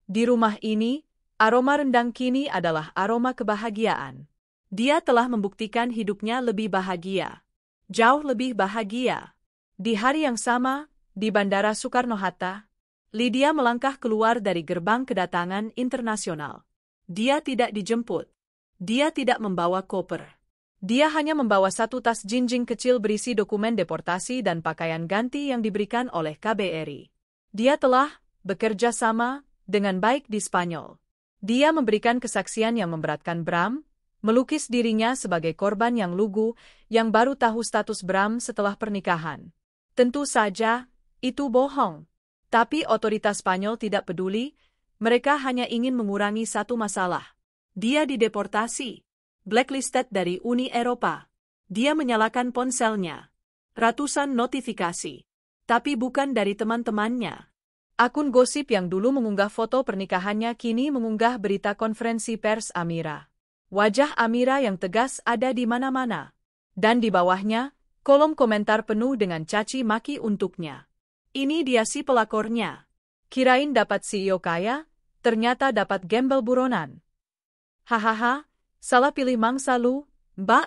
Di rumah ini, aroma rendang kini adalah aroma kebahagiaan. Dia telah membuktikan hidupnya lebih bahagia. Jauh lebih bahagia. Di hari yang sama, di Bandara Soekarno-Hatta, Lydia melangkah keluar dari gerbang kedatangan internasional. Dia tidak dijemput. Dia tidak membawa koper. Dia hanya membawa 1 tas jinjing kecil berisi dokumen deportasi dan pakaian ganti yang diberikan oleh KBRI. Dia telah bekerja sama dengan baik di Spanyol. Dia memberikan kesaksian yang memberatkan Bram, melukis dirinya sebagai korban yang lugu, yang baru tahu status Bram setelah pernikahan. Tentu saja, itu bohong. Tapi otoritas Spanyol tidak peduli, mereka hanya ingin mengurangi satu masalah. Dia dideportasi, blacklisted dari Uni Eropa. Dia menyalakan ponselnya. Ratusan notifikasi. Tapi bukan dari teman-temannya. Akun gosip yang dulu mengunggah foto pernikahannya kini mengunggah berita konferensi pers Amira. Wajah Amira yang tegas ada di mana-mana. Dan di bawahnya, kolom komentar penuh dengan caci maki untuknya. Ini dia si pelakornya. Kirain dapat CEO kaya, ternyata dapat gembel buronan. Hahaha, salah pilih mangsa lu, Mbak.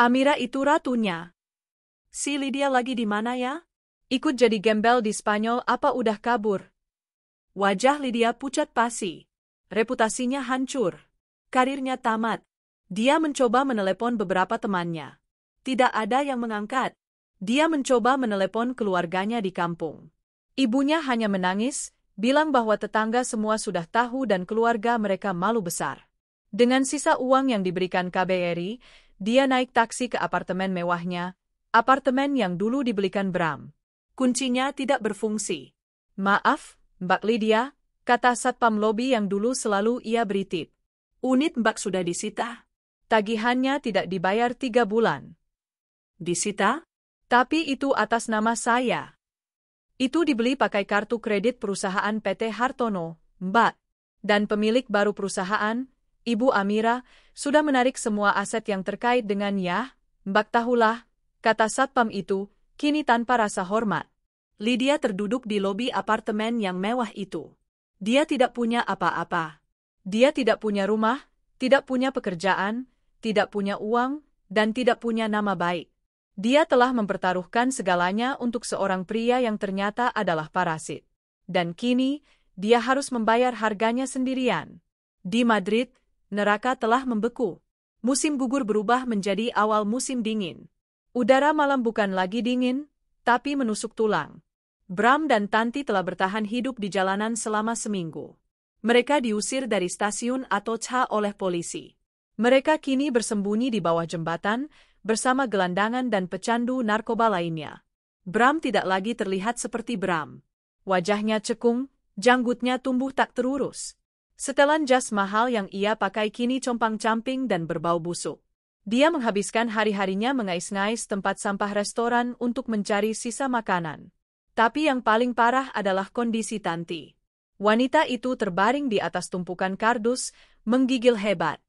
Amira itu ratunya. Si Lydia lagi di mana ya? Ikut jadi gembel di Spanyol apa udah kabur? Wajah Lydia pucat pasi. Reputasinya hancur. Karirnya tamat. Dia mencoba menelepon beberapa temannya. Tidak ada yang mengangkat. Dia mencoba menelepon keluarganya di kampung. Ibunya hanya menangis, bilang bahwa tetangga semua sudah tahu dan keluarga mereka malu besar. Dengan sisa uang yang diberikan KBRI, dia naik taksi ke apartemen mewahnya, apartemen yang dulu dibelikan Bram. Kuncinya tidak berfungsi. Maaf, Mbak Lydia, kata satpam lobi yang dulu selalu ia beri tip. Unit Mbak sudah disita. Tagihannya tidak dibayar 3 bulan. Disita? Tapi itu atas nama saya. Itu dibeli pakai kartu kredit perusahaan PT Hartono, Mbak. Dan pemilik baru perusahaan, Ibu Amira, sudah menarik semua aset yang terkait dengan ya, Mbak tahulah, kata satpam itu, kini tanpa rasa hormat. Lydia terduduk di lobi apartemen yang mewah itu. Dia tidak punya apa-apa. Dia tidak punya rumah, tidak punya pekerjaan, tidak punya uang, dan tidak punya nama baik. Dia telah mempertaruhkan segalanya untuk seorang pria yang ternyata adalah parasit. Dan kini, dia harus membayar harganya sendirian. Di Madrid, neraka telah membeku. Musim gugur berubah menjadi awal musim dingin. Udara malam bukan lagi dingin, tapi menusuk tulang. Bram dan Tanti telah bertahan hidup di jalanan selama seminggu. Mereka diusir dari stasiun Atocha oleh polisi. Mereka kini bersembunyi di bawah jembatan, bersama gelandangan dan pecandu narkoba lainnya. Bram tidak lagi terlihat seperti Bram. Wajahnya cekung, janggutnya tumbuh tak terurus. Setelan jas mahal yang ia pakai kini compang-camping dan berbau busuk. Dia menghabiskan hari-harinya mengais-ngais tempat sampah restoran untuk mencari sisa makanan. Tapi yang paling parah adalah kondisi Tanti. Wanita itu terbaring di atas tumpukan kardus, menggigil hebat.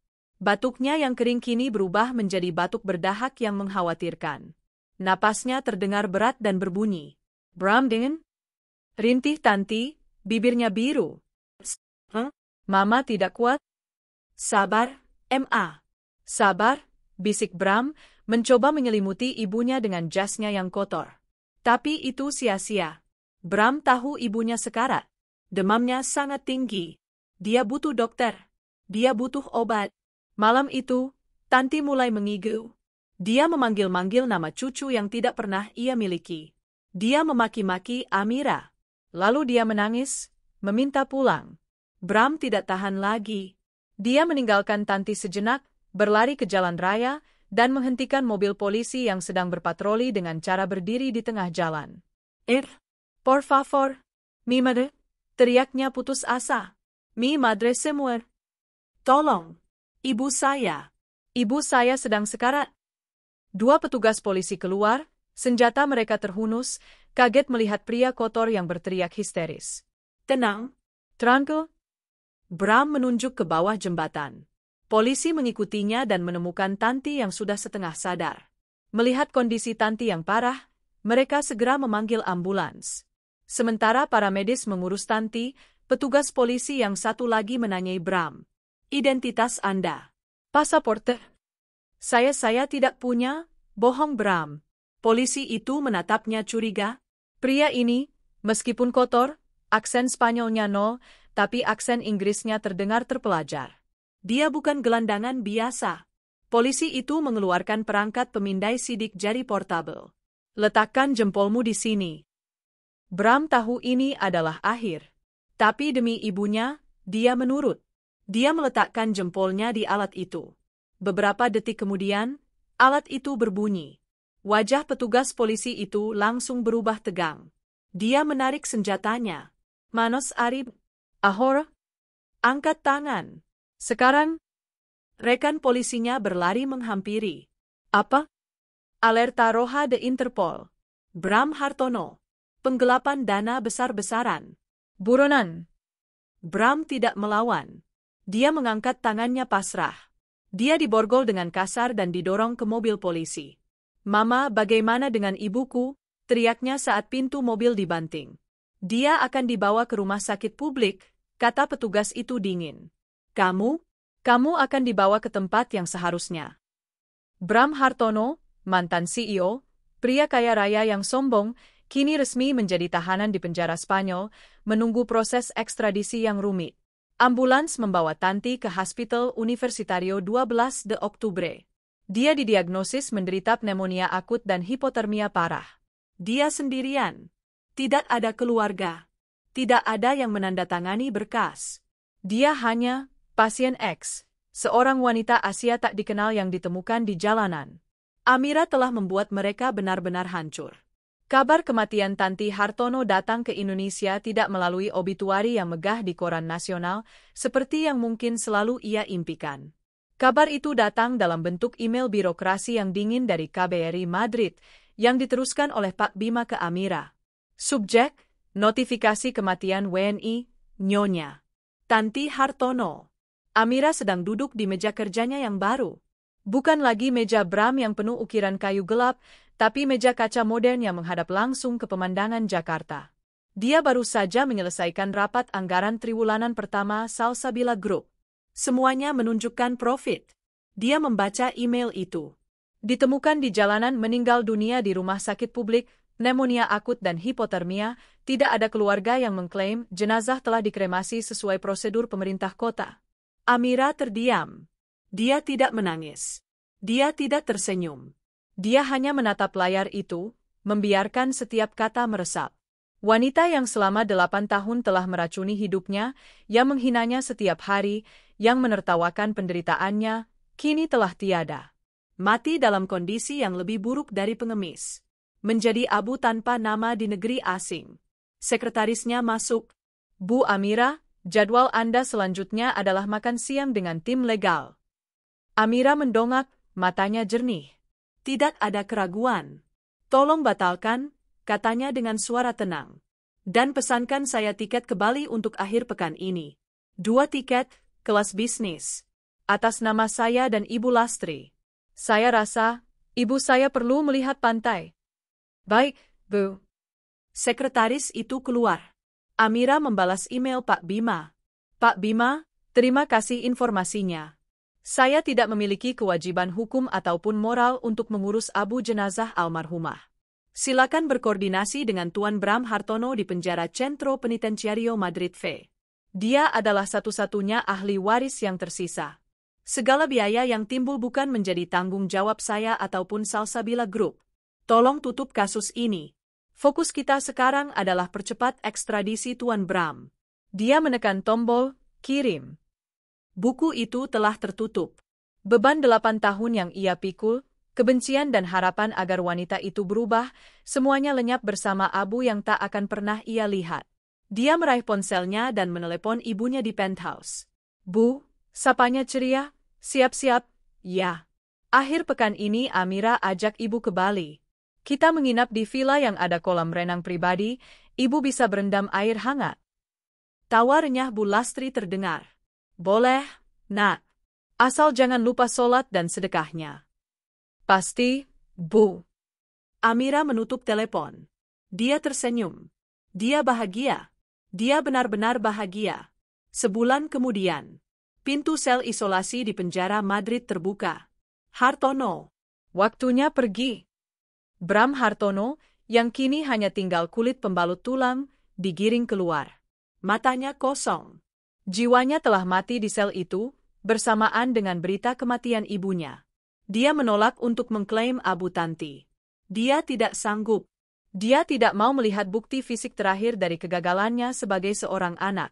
Batuknya yang kering kini berubah menjadi batuk berdahak yang mengkhawatirkan. Napasnya terdengar berat dan berbunyi. Bram dingin? Rintih Tanti, bibirnya biru. Mama tidak kuat? Sabar, Ma. Sabar, bisik Bram, mencoba menyelimuti ibunya dengan jasnya yang kotor. Tapi itu sia-sia. Bram tahu ibunya sekarat. Demamnya sangat tinggi. Dia butuh dokter. Dia butuh obat. Malam itu, Tanti mulai mengigau. Dia memanggil-manggil nama cucu yang tidak pernah ia miliki. Dia memaki-maki Amira. Lalu dia menangis, meminta pulang. Bram tidak tahan lagi. Dia meninggalkan Tanti sejenak, berlari ke jalan raya, dan menghentikan mobil polisi yang sedang berpatroli dengan cara berdiri di tengah jalan. Por favor, mi madre, teriaknya putus asa. Mi madre se muere. Tolong, ibu saya. Ibu saya sedang sekarat. Dua petugas polisi keluar, senjata mereka terhunus, kaget melihat pria kotor yang berteriak histeris. Tenang. Tranquil. Bram menunjuk ke bawah jembatan. Polisi mengikutinya dan menemukan Tanti yang sudah setengah sadar. Melihat kondisi Tanti yang parah, mereka segera memanggil ambulans. Sementara para medis mengurus Tanti, petugas polisi yang satu lagi menanyai Bram. Identitas Anda? Pasaporte. Saya tidak punya, bohong Bram. Polisi itu menatapnya curiga. Pria ini, meskipun kotor, aksen Spanyolnya nol, tapi aksen Inggrisnya terdengar terpelajar. Dia bukan gelandangan biasa. Polisi itu mengeluarkan perangkat pemindai sidik jari portabel. Letakkan jempolmu di sini. Bram tahu ini adalah akhir. Tapi demi ibunya, dia menurut. Dia meletakkan jempolnya di alat itu. Beberapa detik kemudian, alat itu berbunyi. Wajah petugas polisi itu langsung berubah tegang. Dia menarik senjatanya. Manos Arib. Ahora. Angkat tangan. Sekarang. Rekan polisinya berlari menghampiri. Apa? Alerta roja de Interpol. Bram Hartono. Penggelapan dana besar-besaran. Buronan. Bram tidak melawan. Dia mengangkat tangannya pasrah. Dia diborgol dengan kasar dan didorong ke mobil polisi. Mama, bagaimana dengan ibuku? Teriaknya saat pintu mobil dibanting. Dia akan dibawa ke rumah sakit publik, kata petugas itu dingin. Kamu akan dibawa ke tempat yang seharusnya. Bram Hartono, mantan CEO, pria kaya raya yang sombong, kini resmi menjadi tahanan di penjara Spanyol, menunggu proses ekstradisi yang rumit. Ambulans membawa Tanti ke Hospital Universitario 12 de Octubre. Dia didiagnosis menderita pneumonia akut dan hipotermia parah. Dia sendirian. Tidak ada keluarga. Tidak ada yang menandatangani berkas. Dia hanya pasien X, seorang wanita Asia tak dikenal yang ditemukan di jalanan. Amira telah membuat mereka benar-benar hancur. Kabar kematian Tanti Hartono datang ke Indonesia tidak melalui obituari yang megah di koran nasional, seperti yang mungkin selalu ia impikan. Kabar itu datang dalam bentuk email birokrasi yang dingin dari KBRI Madrid, yang diteruskan oleh Pak Bima ke Amira. Subjek, notifikasi kematian WNI, Nyonya Tanti Hartono. Amira sedang duduk di meja kerjanya yang baru. Bukan lagi meja Bram yang penuh ukiran kayu gelap, tapi meja kaca modern yang menghadap langsung ke pemandangan Jakarta. Dia baru saja menyelesaikan rapat anggaran triwulan pertama Salsabila Group. Semuanya menunjukkan profit. Dia membaca email itu. Ditemukan di jalanan meninggal dunia di rumah sakit publik, pneumonia akut dan hipotermia, tidak ada keluarga yang mengklaim jenazah telah dikremasi sesuai prosedur pemerintah kota. Amira terdiam. Dia tidak menangis. Dia tidak tersenyum. Dia hanya menatap layar itu, membiarkan setiap kata meresap. Wanita yang selama 8 tahun telah meracuni hidupnya, yang menghinanya setiap hari, yang menertawakan penderitaannya, kini telah tiada. Mati dalam kondisi yang lebih buruk dari pengemis. Menjadi abu tanpa nama di negeri asing. Sekretarisnya masuk. Bu Amira, jadwal Anda selanjutnya adalah makan siang dengan tim legal. Amira mendongak, matanya jernih. Tidak ada keraguan. Tolong batalkan, katanya dengan suara tenang. Dan pesankan saya tiket ke Bali untuk akhir pekan ini. 2 tiket, kelas bisnis. Atas nama saya dan Ibu Lastri. Saya rasa, ibu saya perlu melihat pantai. Baik, Bu. Sekretaris itu keluar. Amira membalas email Pak Bima. Pak Bima, terima kasih informasinya. Saya tidak memiliki kewajiban hukum ataupun moral untuk mengurus abu jenazah almarhumah. Silakan berkoordinasi dengan Tuan Bram Hartono di penjara Centro Penitenciario Madrid V. Dia adalah satu-satunya ahli waris yang tersisa. Segala biaya yang timbul bukan menjadi tanggung jawab saya ataupun Salsabila Group. Tolong tutup kasus ini. Fokus kita sekarang adalah percepat ekstradisi Tuan Bram. Dia menekan tombol, kirim. Buku itu telah tertutup. Beban 8 tahun yang ia pikul, kebencian dan harapan agar wanita itu berubah, semuanya lenyap bersama abu yang tak akan pernah ia lihat. Dia meraih ponselnya dan menelepon ibunya di penthouse. "Bu," sapanya ceria, "siap-siap." "Ya." "Akhir pekan ini Amira ajak ibu ke Bali. Kita menginap di villa yang ada kolam renang pribadi, ibu bisa berendam air hangat." Tawa renyah Bu Lastri terdengar. "Boleh, Nak. Asal jangan lupa sholat dan sedekahnya." "Pasti, Bu." Amira menutup telepon. Dia tersenyum. Dia bahagia. Dia benar-benar bahagia. Sebulan kemudian, pintu sel isolasi di penjara Madrid terbuka. Hartono. Waktunya pergi. Bram Hartono, yang kini hanya tinggal kulit pembalut tulang, digiring keluar. Matanya kosong. Jiwanya telah mati di sel itu, bersamaan dengan berita kematian ibunya. Dia menolak untuk mengklaim Abu Tanti. Dia tidak sanggup. Dia tidak mau melihat bukti fisik terakhir dari kegagalannya sebagai seorang anak.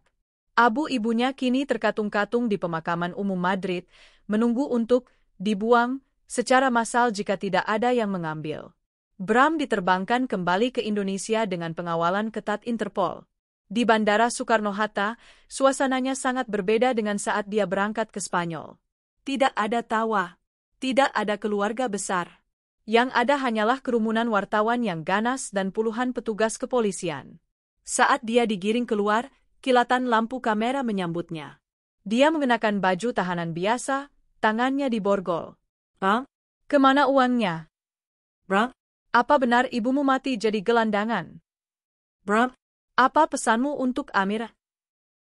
Abu ibunya kini terkatung-katung di pemakaman umum Madrid, menunggu untuk dibuang secara massal jika tidak ada yang mengambil. Bram diterbangkan kembali ke Indonesia dengan pengawalan ketat Interpol. Di Bandara Soekarno-Hatta, suasananya sangat berbeda dengan saat dia berangkat ke Spanyol. Tidak ada tawa. Tidak ada keluarga besar. Yang ada hanyalah kerumunan wartawan yang ganas dan puluhan petugas kepolisian. Saat dia digiring keluar, kilatan lampu kamera menyambutnya. Dia mengenakan baju tahanan biasa, tangannya diborgol. "Hah? Kemana uangnya?" Bram? "Apa benar ibumu mati jadi gelandangan?" Bram? "Apa pesanmu untuk Amira?"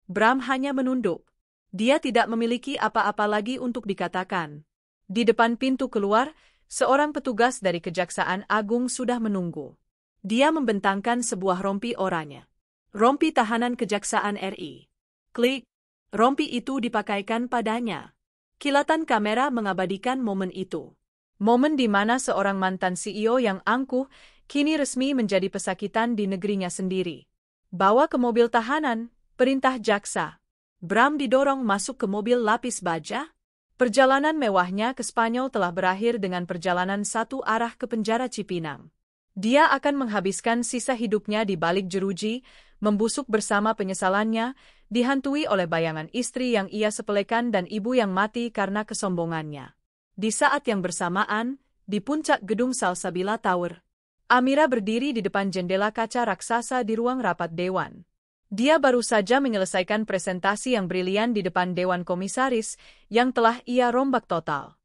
Bram hanya menunduk. Dia tidak memiliki apa-apa lagi untuk dikatakan. Di depan pintu keluar, seorang petugas dari Kejaksaan Agung sudah menunggu. Dia membentangkan sebuah rompi oranye. Rompi tahanan Kejaksaan RI. Klik. Rompi itu dipakaikan padanya. Kilatan kamera mengabadikan momen itu. Momen di mana seorang mantan CEO yang angkuh, kini resmi menjadi pesakitan di negerinya sendiri. "Bawa ke mobil tahanan," perintah jaksa. Bram didorong masuk ke mobil lapis baja. Perjalanan mewahnya ke Spanyol telah berakhir dengan perjalanan satu arah ke penjara Cipinang. Dia akan menghabiskan sisa hidupnya di balik jeruji, membusuk bersama penyesalannya, dihantui oleh bayangan istri yang ia sepelekan dan ibu yang mati karena kesombongannya. Di saat yang bersamaan, di puncak gedung Salsabila Tower, Amira berdiri di depan jendela kaca raksasa di ruang rapat dewan. Dia baru saja menyelesaikan presentasi yang brilian di depan Dewan Komisaris yang telah ia rombak total.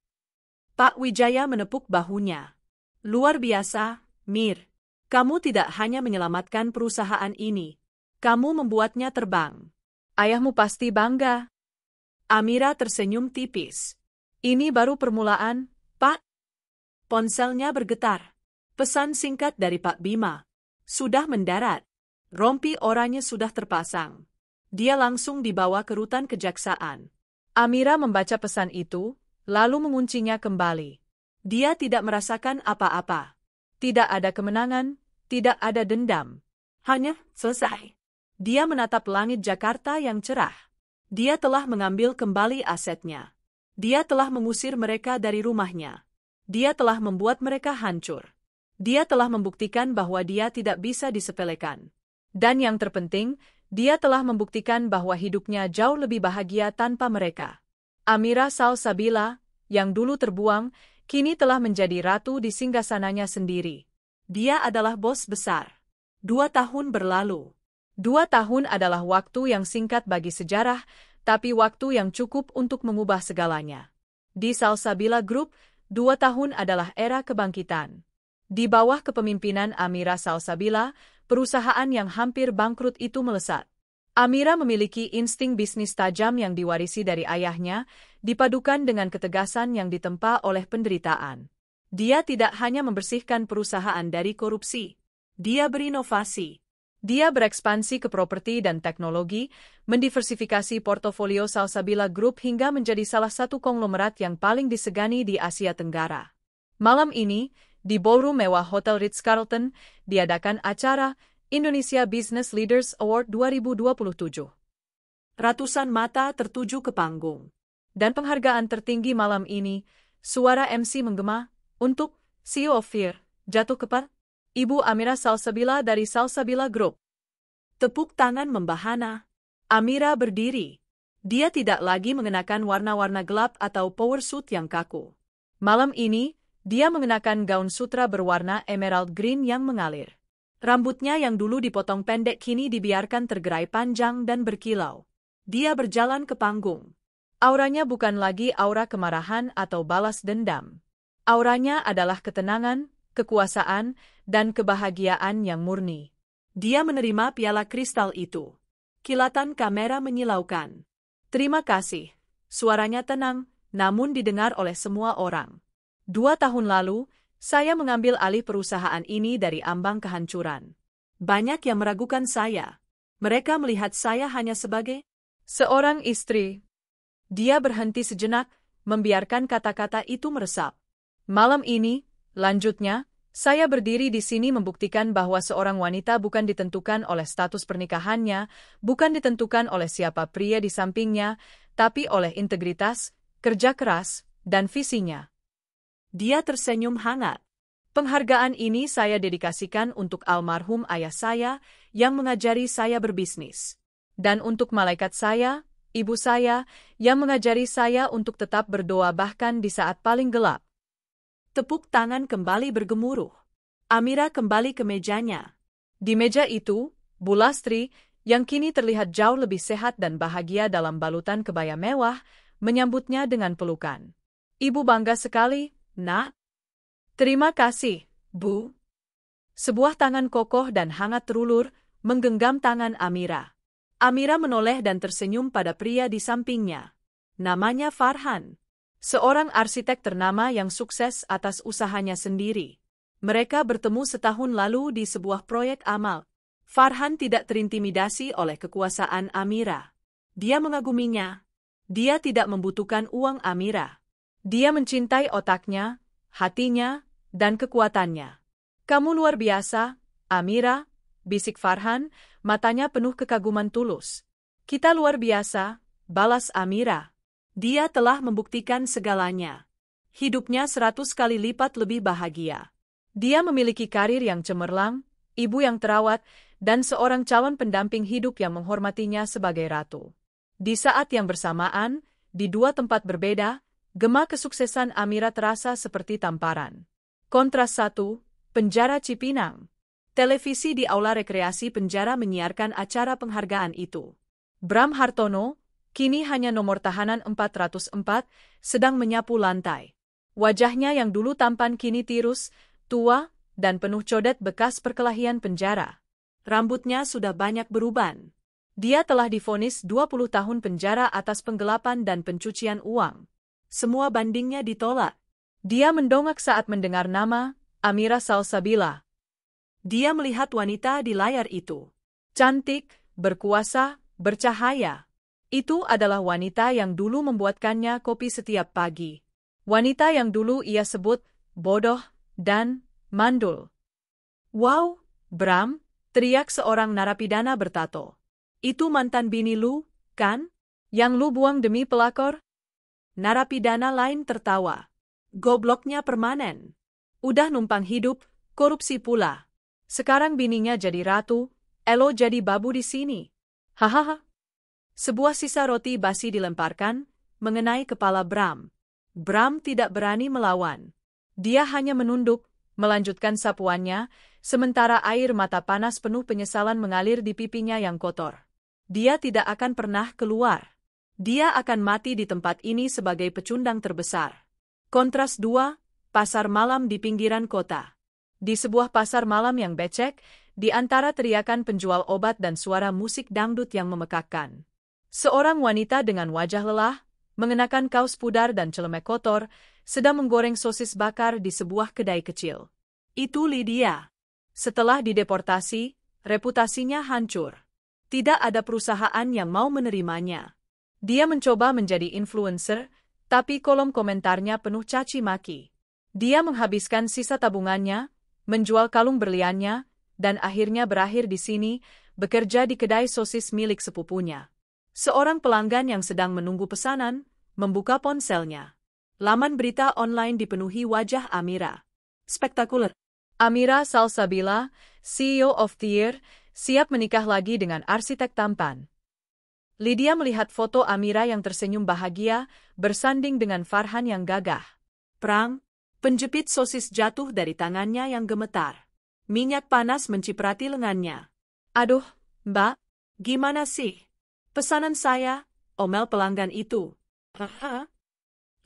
Pak Wijaya menepuk bahunya. "Luar biasa, Mir. Kamu tidak hanya menyelamatkan perusahaan ini. Kamu membuatnya terbang." "Ayahmu pasti bangga." Amira tersenyum tipis. "Ini baru permulaan, Pak." Ponselnya bergetar. Pesan singkat dari Pak Bima. "Sudah mendarat. Rompi oranye sudah terpasang." Dia langsung dibawa ke rutan kejaksaan. Amira membaca pesan itu, lalu menguncinya kembali. Dia tidak merasakan apa-apa. Tidak ada kemenangan, tidak ada dendam. Hanya selesai. Dia menatap langit Jakarta yang cerah. Dia telah mengambil kembali asetnya. Dia telah mengusir mereka dari rumahnya. Dia telah membuat mereka hancur. Dia telah membuktikan bahwa dia tidak bisa disepelekan. Dan yang terpenting, dia telah membuktikan bahwa hidupnya jauh lebih bahagia tanpa mereka. Amira Salsabila, yang dulu terbuang, kini telah menjadi ratu di singgasananya sendiri. Dia adalah bos besar. 2 tahun berlalu. 2 tahun adalah waktu yang singkat bagi sejarah, tapi waktu yang cukup untuk mengubah segalanya. Di Salsabila Group, 2 tahun adalah era kebangkitan. Di bawah kepemimpinan Amira Salsabila, perusahaan yang hampir bangkrut itu melesat. Amira memiliki insting bisnis tajam yang diwarisi dari ayahnya, dipadukan dengan ketegasan yang ditempa oleh penderitaan. Dia tidak hanya membersihkan perusahaan dari korupsi. Dia berinovasi. Dia berekspansi ke properti dan teknologi, mendiversifikasi portofolio Salsabila Group hingga menjadi salah satu konglomerat yang paling disegani di Asia Tenggara. Malam ini, di ballroom mewah Hotel Ritz-Carlton, diadakan acara Indonesia Business Leaders Award 2027. Ratusan mata tertuju ke panggung. Dan penghargaan tertinggi malam ini, suara MC menggema, untuk CEO of Fear, jatuh kepada Ibu Amira Salsabila dari Salsabila Group. Tepuk tangan membahana. Amira berdiri. Dia tidak lagi mengenakan warna-warna gelap atau power suit yang kaku. Malam ini, dia mengenakan gaun sutra berwarna emerald green yang mengalir. Rambutnya yang dulu dipotong pendek kini dibiarkan tergerai panjang dan berkilau. Dia berjalan ke panggung. Auranya bukan lagi aura kemarahan atau balas dendam. Auranya adalah ketenangan, kekuasaan, dan kebahagiaan yang murni. Dia menerima piala kristal itu. Kilatan kamera menyilaukan. Terima kasih. Suaranya tenang, namun didengar oleh semua orang. 2 tahun lalu, saya mengambil alih perusahaan ini dari ambang kehancuran. Banyak yang meragukan saya. Mereka melihat saya hanya sebagai seorang istri. Dia berhenti sejenak, membiarkan kata-kata itu meresap. Malam ini, lanjutnya, saya berdiri di sini membuktikan bahwa seorang wanita bukan ditentukan oleh status pernikahannya, bukan ditentukan oleh siapa pria di sampingnya, tapi oleh integritas, kerja keras, dan visinya. Dia tersenyum hangat. Penghargaan ini saya dedikasikan untuk almarhum ayah saya yang mengajari saya berbisnis. Dan untuk malaikat saya, ibu saya, yang mengajari saya untuk tetap berdoa bahkan di saat paling gelap. Tepuk tangan kembali bergemuruh. Amira kembali ke mejanya. Di meja itu, Bu Lastri, yang kini terlihat jauh lebih sehat dan bahagia dalam balutan kebaya mewah, menyambutnya dengan pelukan. Ibu bangga sekali, Nak. Terima kasih, Bu. Sebuah tangan kokoh dan hangat terulur, menggenggam tangan Amira. Amira menoleh dan tersenyum pada pria di sampingnya. Namanya Farhan. Seorang arsitek ternama yang sukses atas usahanya sendiri. Mereka bertemu setahun lalu di sebuah proyek amal. Farhan tidak terintimidasi oleh kekuasaan Amira. Dia mengaguminya. Dia tidak membutuhkan uang Amira. Dia mencintai otaknya, hatinya, dan kekuatannya. Kamu luar biasa, Amira, bisik Farhan, matanya penuh kekaguman tulus. Kita luar biasa, balas Amira. Dia telah membuktikan segalanya. Hidupnya 100 kali lipat lebih bahagia. Dia memiliki karir yang cemerlang, ibu yang terawat, dan seorang calon pendamping hidup yang menghormatinya sebagai ratu. Di saat yang bersamaan, di 2 tempat berbeda, gema kesuksesan Amira terasa seperti tamparan. Kontras 1, Penjara Cipinang. Televisi di aula rekreasi penjara menyiarkan acara penghargaan itu. Bram Hartono, kini hanya nomor tahanan 404, sedang menyapu lantai. Wajahnya yang dulu tampan kini tirus, tua, dan penuh codet bekas perkelahian penjara. Rambutnya sudah banyak beruban. Dia telah divonis 20 tahun penjara atas penggelapan dan pencucian uang. Semua bandingnya ditolak. Dia mendongak saat mendengar nama Amira Salsabila. Dia melihat wanita di layar itu. Cantik, berkuasa, bercahaya. Itu adalah wanita yang dulu membuatkannya kopi setiap pagi. Wanita yang dulu ia sebut bodoh dan mandul. Wow, Bram, teriak seorang narapidana bertato. Itu mantan bini lu, kan? Yang lu buang demi pelakor? Narapidana lain tertawa. Gobloknya permanen. Udah numpang hidup, korupsi pula. Sekarang bininya jadi ratu, elo jadi babu di sini. Hahaha. Sebuah sisa roti basi dilemparkan, mengenai kepala Bram. Bram tidak berani melawan. Dia hanya menunduk, melanjutkan sapuannya, sementara air mata panas penuh penyesalan mengalir di pipinya yang kotor. Dia tidak akan pernah keluar. Dia akan mati di tempat ini sebagai pecundang terbesar. Kontras 2, pasar malam di pinggiran kota. Di sebuah pasar malam yang becek, di antara teriakan penjual obat dan suara musik dangdut yang memekakkan. Seorang wanita dengan wajah lelah, mengenakan kaos pudar dan celemek kotor, sedang menggoreng sosis bakar di sebuah kedai kecil. Itu Lydia. Setelah dideportasi, reputasinya hancur. Tidak ada perusahaan yang mau menerimanya. Dia mencoba menjadi influencer, tapi kolom komentarnya penuh caci maki. Dia menghabiskan sisa tabungannya, menjual kalung berliannya, dan akhirnya berakhir di sini, bekerja di kedai sosis milik sepupunya. Seorang pelanggan yang sedang menunggu pesanan, membuka ponselnya. Laman berita online dipenuhi wajah Amira. Spektakuler. Amira Salsabila, CEO of the Year, siap menikah lagi dengan arsitek tampan. Lydia melihat foto Amira yang tersenyum bahagia, bersanding dengan Farhan yang gagah. Prang, penjepit sosis jatuh dari tangannya yang gemetar. Minyak panas menciprati lengannya. Aduh, Mbak, Gimana sih? Pesanan saya, omel pelanggan itu. Haha.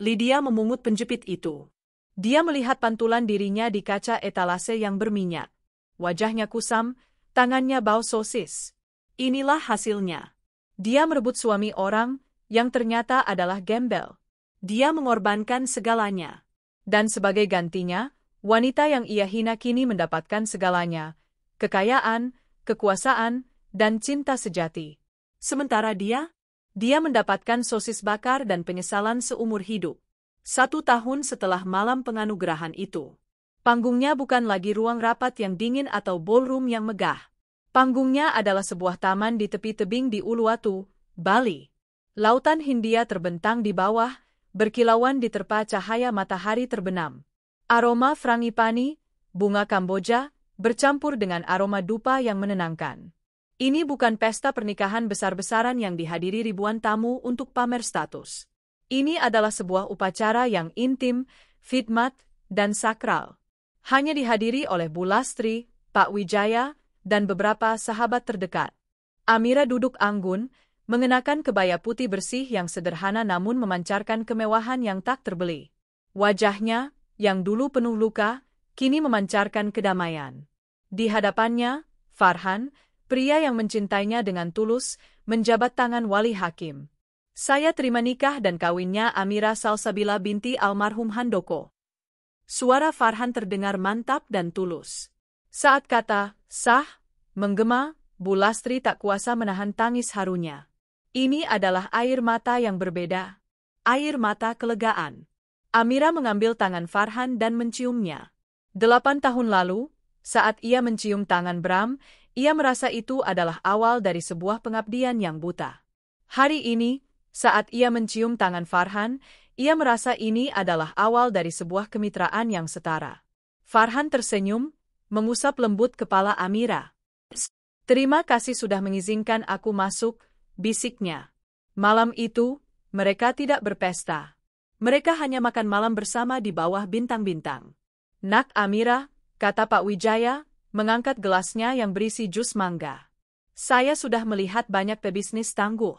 Lydia memungut penjepit itu. dia melihat pantulan dirinya di kaca etalase yang berminyak. Wajahnya kusam, tangannya bau sosis. Inilah hasilnya. Dia merebut suami orang, yang ternyata adalah gembel. Dia mengorbankan segalanya. Dan sebagai gantinya, wanita yang ia hina kini mendapatkan segalanya. Kekayaan, kekuasaan, dan cinta sejati. Sementara dia mendapatkan sosis bakar dan penyesalan seumur hidup. 1 tahun setelah malam penganugerahan itu. Panggungnya bukan lagi ruang rapat yang dingin atau ballroom yang megah. Panggungnya adalah sebuah taman di tepi tebing di Uluwatu, Bali. Lautan Hindia terbentang di bawah, berkilauan diterpa cahaya matahari terbenam. Aroma frangipani, bunga Kamboja, bercampur dengan aroma dupa yang menenangkan. Ini bukan pesta pernikahan besar-besaran yang dihadiri ribuan tamu untuk pamer status. Ini adalah sebuah upacara yang intim, khidmat, dan sakral. Hanya dihadiri oleh Bu Lastri, Pak Wijaya, dan beberapa sahabat terdekat. Amira duduk anggun, mengenakan kebaya putih bersih yang sederhana namun memancarkan kemewahan yang tak terbeli. Wajahnya, yang dulu penuh luka, kini memancarkan kedamaian. Di hadapannya, Farhan, pria yang mencintainya dengan tulus, menjabat tangan wali hakim. Saya terima nikah dan kawinnya Amira Salsabila binti almarhum Handoko. Suara Farhan terdengar mantap dan tulus. Saat kata, sah, menggema, Bu Lastri tak kuasa menahan tangis harunya. Ini adalah air mata yang berbeda. Air mata kelegaan. Amira mengambil tangan Farhan dan menciumnya. 8 tahun lalu, saat ia mencium tangan Bram, ia merasa itu adalah awal dari sebuah pengabdian yang buta. Hari ini, saat ia mencium tangan Farhan, ia merasa ini adalah awal dari sebuah kemitraan yang setara. Farhan tersenyum, mengusap lembut kepala Amira. Terima kasih sudah mengizinkan aku masuk, bisiknya. Malam itu, mereka tidak berpesta. Mereka hanya makan malam bersama di bawah bintang-bintang. Nak Amira, kata Pak Wijaya, mengangkat gelasnya yang berisi jus mangga. Saya sudah melihat banyak pebisnis tangguh.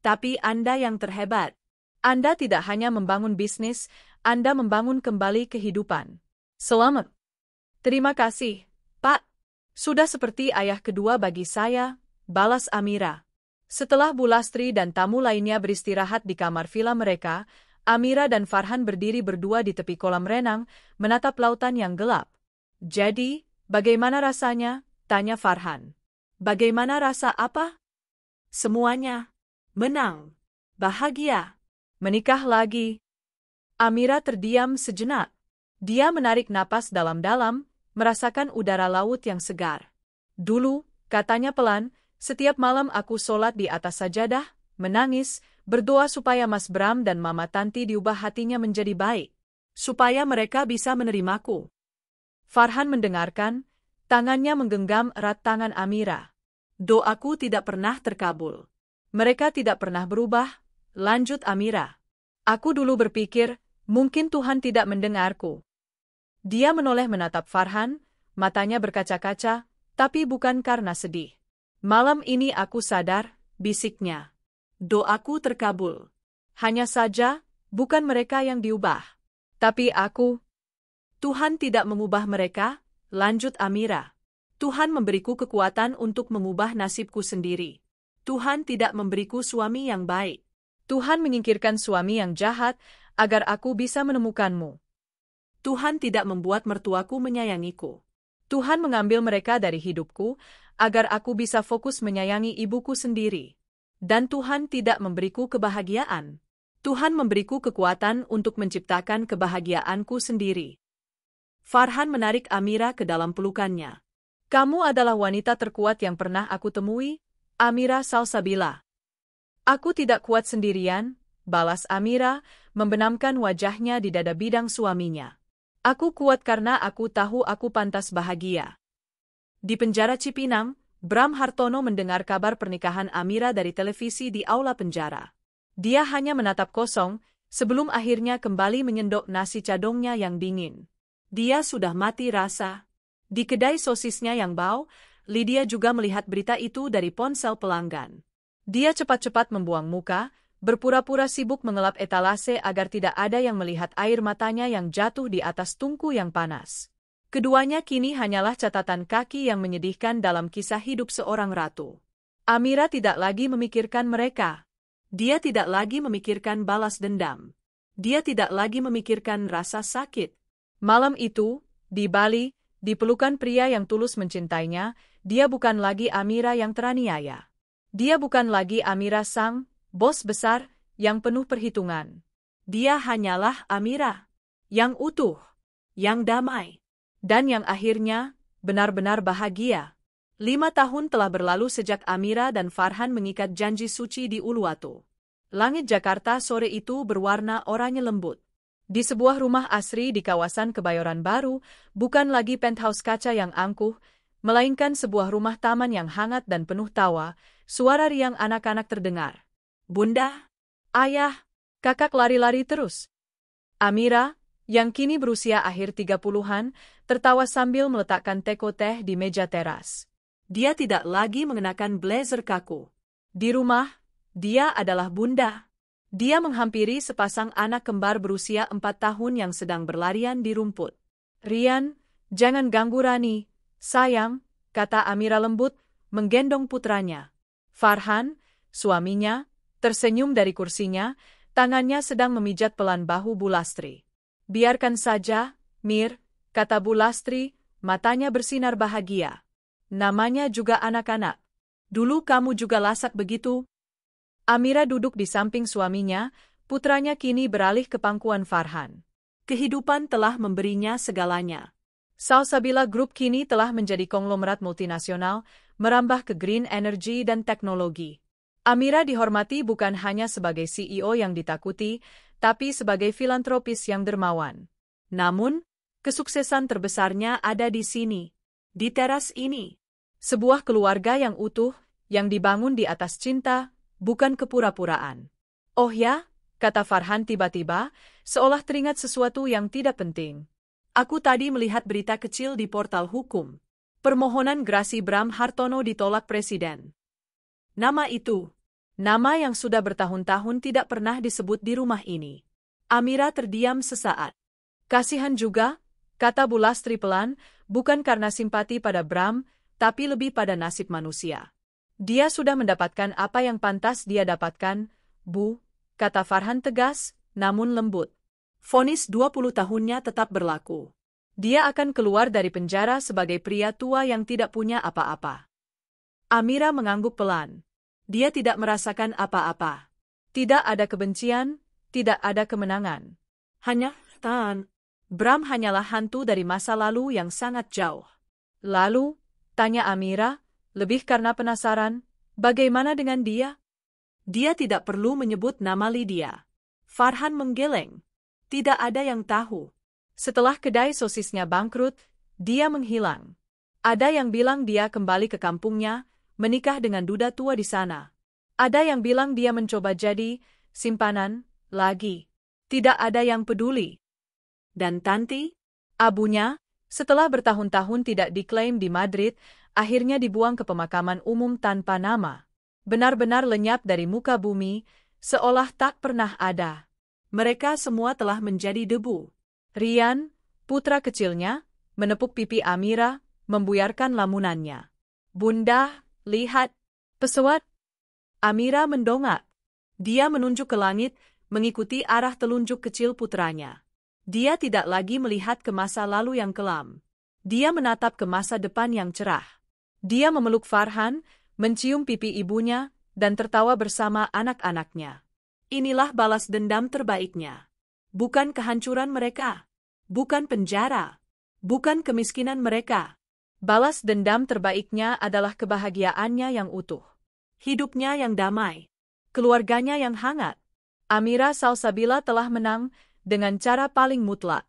Tapi Anda yang terhebat. Anda tidak hanya membangun bisnis, Anda membangun kembali kehidupan. Selamat. Terima kasih, Pak. Sudah seperti ayah kedua bagi saya, balas Amira. Setelah Bu Lastri dan tamu lainnya beristirahat di kamar villa mereka, Amira dan Farhan berdiri berdua di tepi kolam renang, menatap lautan yang gelap. Jadi, bagaimana rasanya? Tanya Farhan. Bagaimana rasa apa? Semuanya. Menang. Bahagia. Menikah lagi. Amira terdiam sejenak. Dia menarik napas dalam-dalam, merasakan udara laut yang segar. Dulu, katanya pelan, setiap malam aku sholat di atas sajadah, menangis, berdoa supaya Mas Bram dan Mama Tanti diubah hatinya menjadi baik. Supaya mereka bisa menerimaku. Farhan mendengarkan, tangannya menggenggam erat tangan Amira. Doaku tidak pernah terkabul. Mereka tidak pernah berubah, lanjut Amira. Aku dulu berpikir, mungkin Tuhan tidak mendengarku. Dia menoleh menatap Farhan, matanya berkaca-kaca, tapi bukan karena sedih. Malam ini aku sadar, bisiknya. Doaku terkabul. Hanya saja, bukan mereka yang diubah. Tapi aku. Tuhan tidak mengubah mereka, lanjut Amira. Tuhan memberiku kekuatan untuk mengubah nasibku sendiri. Tuhan tidak memberiku suami yang baik. Tuhan menyingkirkan suami yang jahat, agar aku bisa menemukanmu. Tuhan tidak membuat mertuaku menyayangiku. Tuhan mengambil mereka dari hidupku, agar aku bisa fokus menyayangi ibuku sendiri. Dan Tuhan tidak memberiku kebahagiaan. Tuhan memberiku kekuatan untuk menciptakan kebahagiaanku sendiri. Farhan menarik Amira ke dalam pelukannya. Kamu adalah wanita terkuat yang pernah aku temui, Amira Salsabila. Aku tidak kuat sendirian, balas Amira, membenamkan wajahnya di dada bidang suaminya. Aku kuat karena aku tahu aku pantas bahagia. Di penjara Cipinang, Bram Hartono mendengar kabar pernikahan Amira dari televisi di aula penjara. Dia hanya menatap kosong, sebelum akhirnya kembali menyendok nasi cadongnya yang dingin. Dia sudah mati rasa. Di kedai sosisnya yang bau, Lydia juga melihat berita itu dari ponsel pelanggan. Dia cepat-cepat membuang muka, berpura-pura sibuk mengelap etalase agar tidak ada yang melihat air matanya yang jatuh di atas tungku yang panas. Keduanya kini hanyalah catatan kaki yang menyedihkan dalam kisah hidup seorang ratu. Amira tidak lagi memikirkan mereka. Dia tidak lagi memikirkan balas dendam. Dia tidak lagi memikirkan rasa sakit. Malam itu, di Bali, di pelukan pria yang tulus mencintainya, dia bukan lagi Amira yang teraniaya. Dia bukan lagi Amira sang bos besar yang penuh perhitungan. Dia hanyalah Amira yang utuh, yang damai, dan yang akhirnya benar-benar bahagia. 5 tahun telah berlalu sejak Amira dan Farhan mengikat janji suci di Uluwatu. Langit Jakarta sore itu berwarna oranye lembut. Di sebuah rumah asri di kawasan Kebayoran Baru, bukan lagi penthouse kaca yang angkuh, melainkan sebuah rumah taman yang hangat dan penuh tawa. Suara riang anak-anak terdengar. Bunda, ayah, kakak lari-lari terus. Amira, yang kini berusia akhir 30-an, tertawa sambil meletakkan teko teh di meja teras. Dia tidak lagi mengenakan blazer kaku. Di rumah, dia adalah bunda. Dia menghampiri sepasang anak kembar berusia 4 tahun yang sedang berlarian di rumput. Rian, jangan ganggu Rani, sayang, kata Amira lembut, menggendong putranya. Farhan, suaminya, tersenyum dari kursinya, tangannya sedang memijat pelan bahu Bu Lastri. Biarkan saja, Mir, kata Bu Lastri, matanya bersinar bahagia. Namanya juga anak-anak. Dulu kamu juga lasak begitu? Amira duduk di samping suaminya, putranya kini beralih ke pangkuan Farhan. Kehidupan telah memberinya segalanya. Salsabila Group kini telah menjadi konglomerat multinasional, merambah ke green energy dan teknologi. Amira dihormati bukan hanya sebagai CEO yang ditakuti, tapi sebagai filantropis yang dermawan. Namun, kesuksesan terbesarnya ada di sini, di teras ini. Sebuah keluarga yang utuh, yang dibangun di atas cinta, bukan kepura-puraan. Oh ya, kata Farhan tiba-tiba, seolah teringat sesuatu yang tidak penting. Aku tadi melihat berita kecil di portal hukum. Permohonan gerasi Bram Hartono ditolak Presiden. Nama itu, nama yang sudah bertahun-tahun tidak pernah disebut di rumah ini. Amira terdiam sesaat. Kasihan juga, kata Bu Lastri pelan, bukan karena simpati pada Bram, tapi lebih pada nasib manusia. Dia sudah mendapatkan apa yang pantas dia dapatkan, Bu, kata Farhan tegas, namun lembut. Vonis 20 tahunnya tetap berlaku. Dia akan keluar dari penjara sebagai pria tua yang tidak punya apa-apa. Amira mengangguk pelan. Dia tidak merasakan apa-apa. Tidak ada kebencian, tidak ada kemenangan. Hanya tan. Bram hanyalah hantu dari masa lalu yang sangat jauh. Lalu, tanya Amira, lebih karena penasaran, bagaimana dengan dia? Dia tidak perlu menyebut nama Lydia. Farhan menggeleng. Tidak ada yang tahu. Setelah kedai sosisnya bangkrut, dia menghilang. Ada yang bilang dia kembali ke kampungnya, menikah dengan duda tua di sana. Ada yang bilang dia mencoba jadi simpanan lagi. Tidak ada yang peduli. Dan Tanti, abunya, setelah bertahun-tahun tidak diklaim di Madrid, akhirnya dibuang ke pemakaman umum tanpa nama. Benar-benar lenyap dari muka bumi, seolah tak pernah ada. Mereka semua telah menjadi debu. Rian, putra kecilnya, menepuk pipi Amira, membuyarkan lamunannya. Bunda, lihat, pesawat. Amira mendongak. Dia menunjuk ke langit, mengikuti arah telunjuk kecil putranya. Dia tidak lagi melihat ke masa lalu yang kelam. Dia menatap ke masa depan yang cerah. Dia memeluk Farhan, mencium pipi ibunya, dan tertawa bersama anak-anaknya. Inilah balas dendam terbaiknya. Bukan kehancuran mereka. Bukan penjara. Bukan kemiskinan mereka. Balas dendam terbaiknya adalah kebahagiaannya yang utuh. Hidupnya yang damai. Keluarganya yang hangat. Amira Salsabila telah menang dengan cara paling mutlak.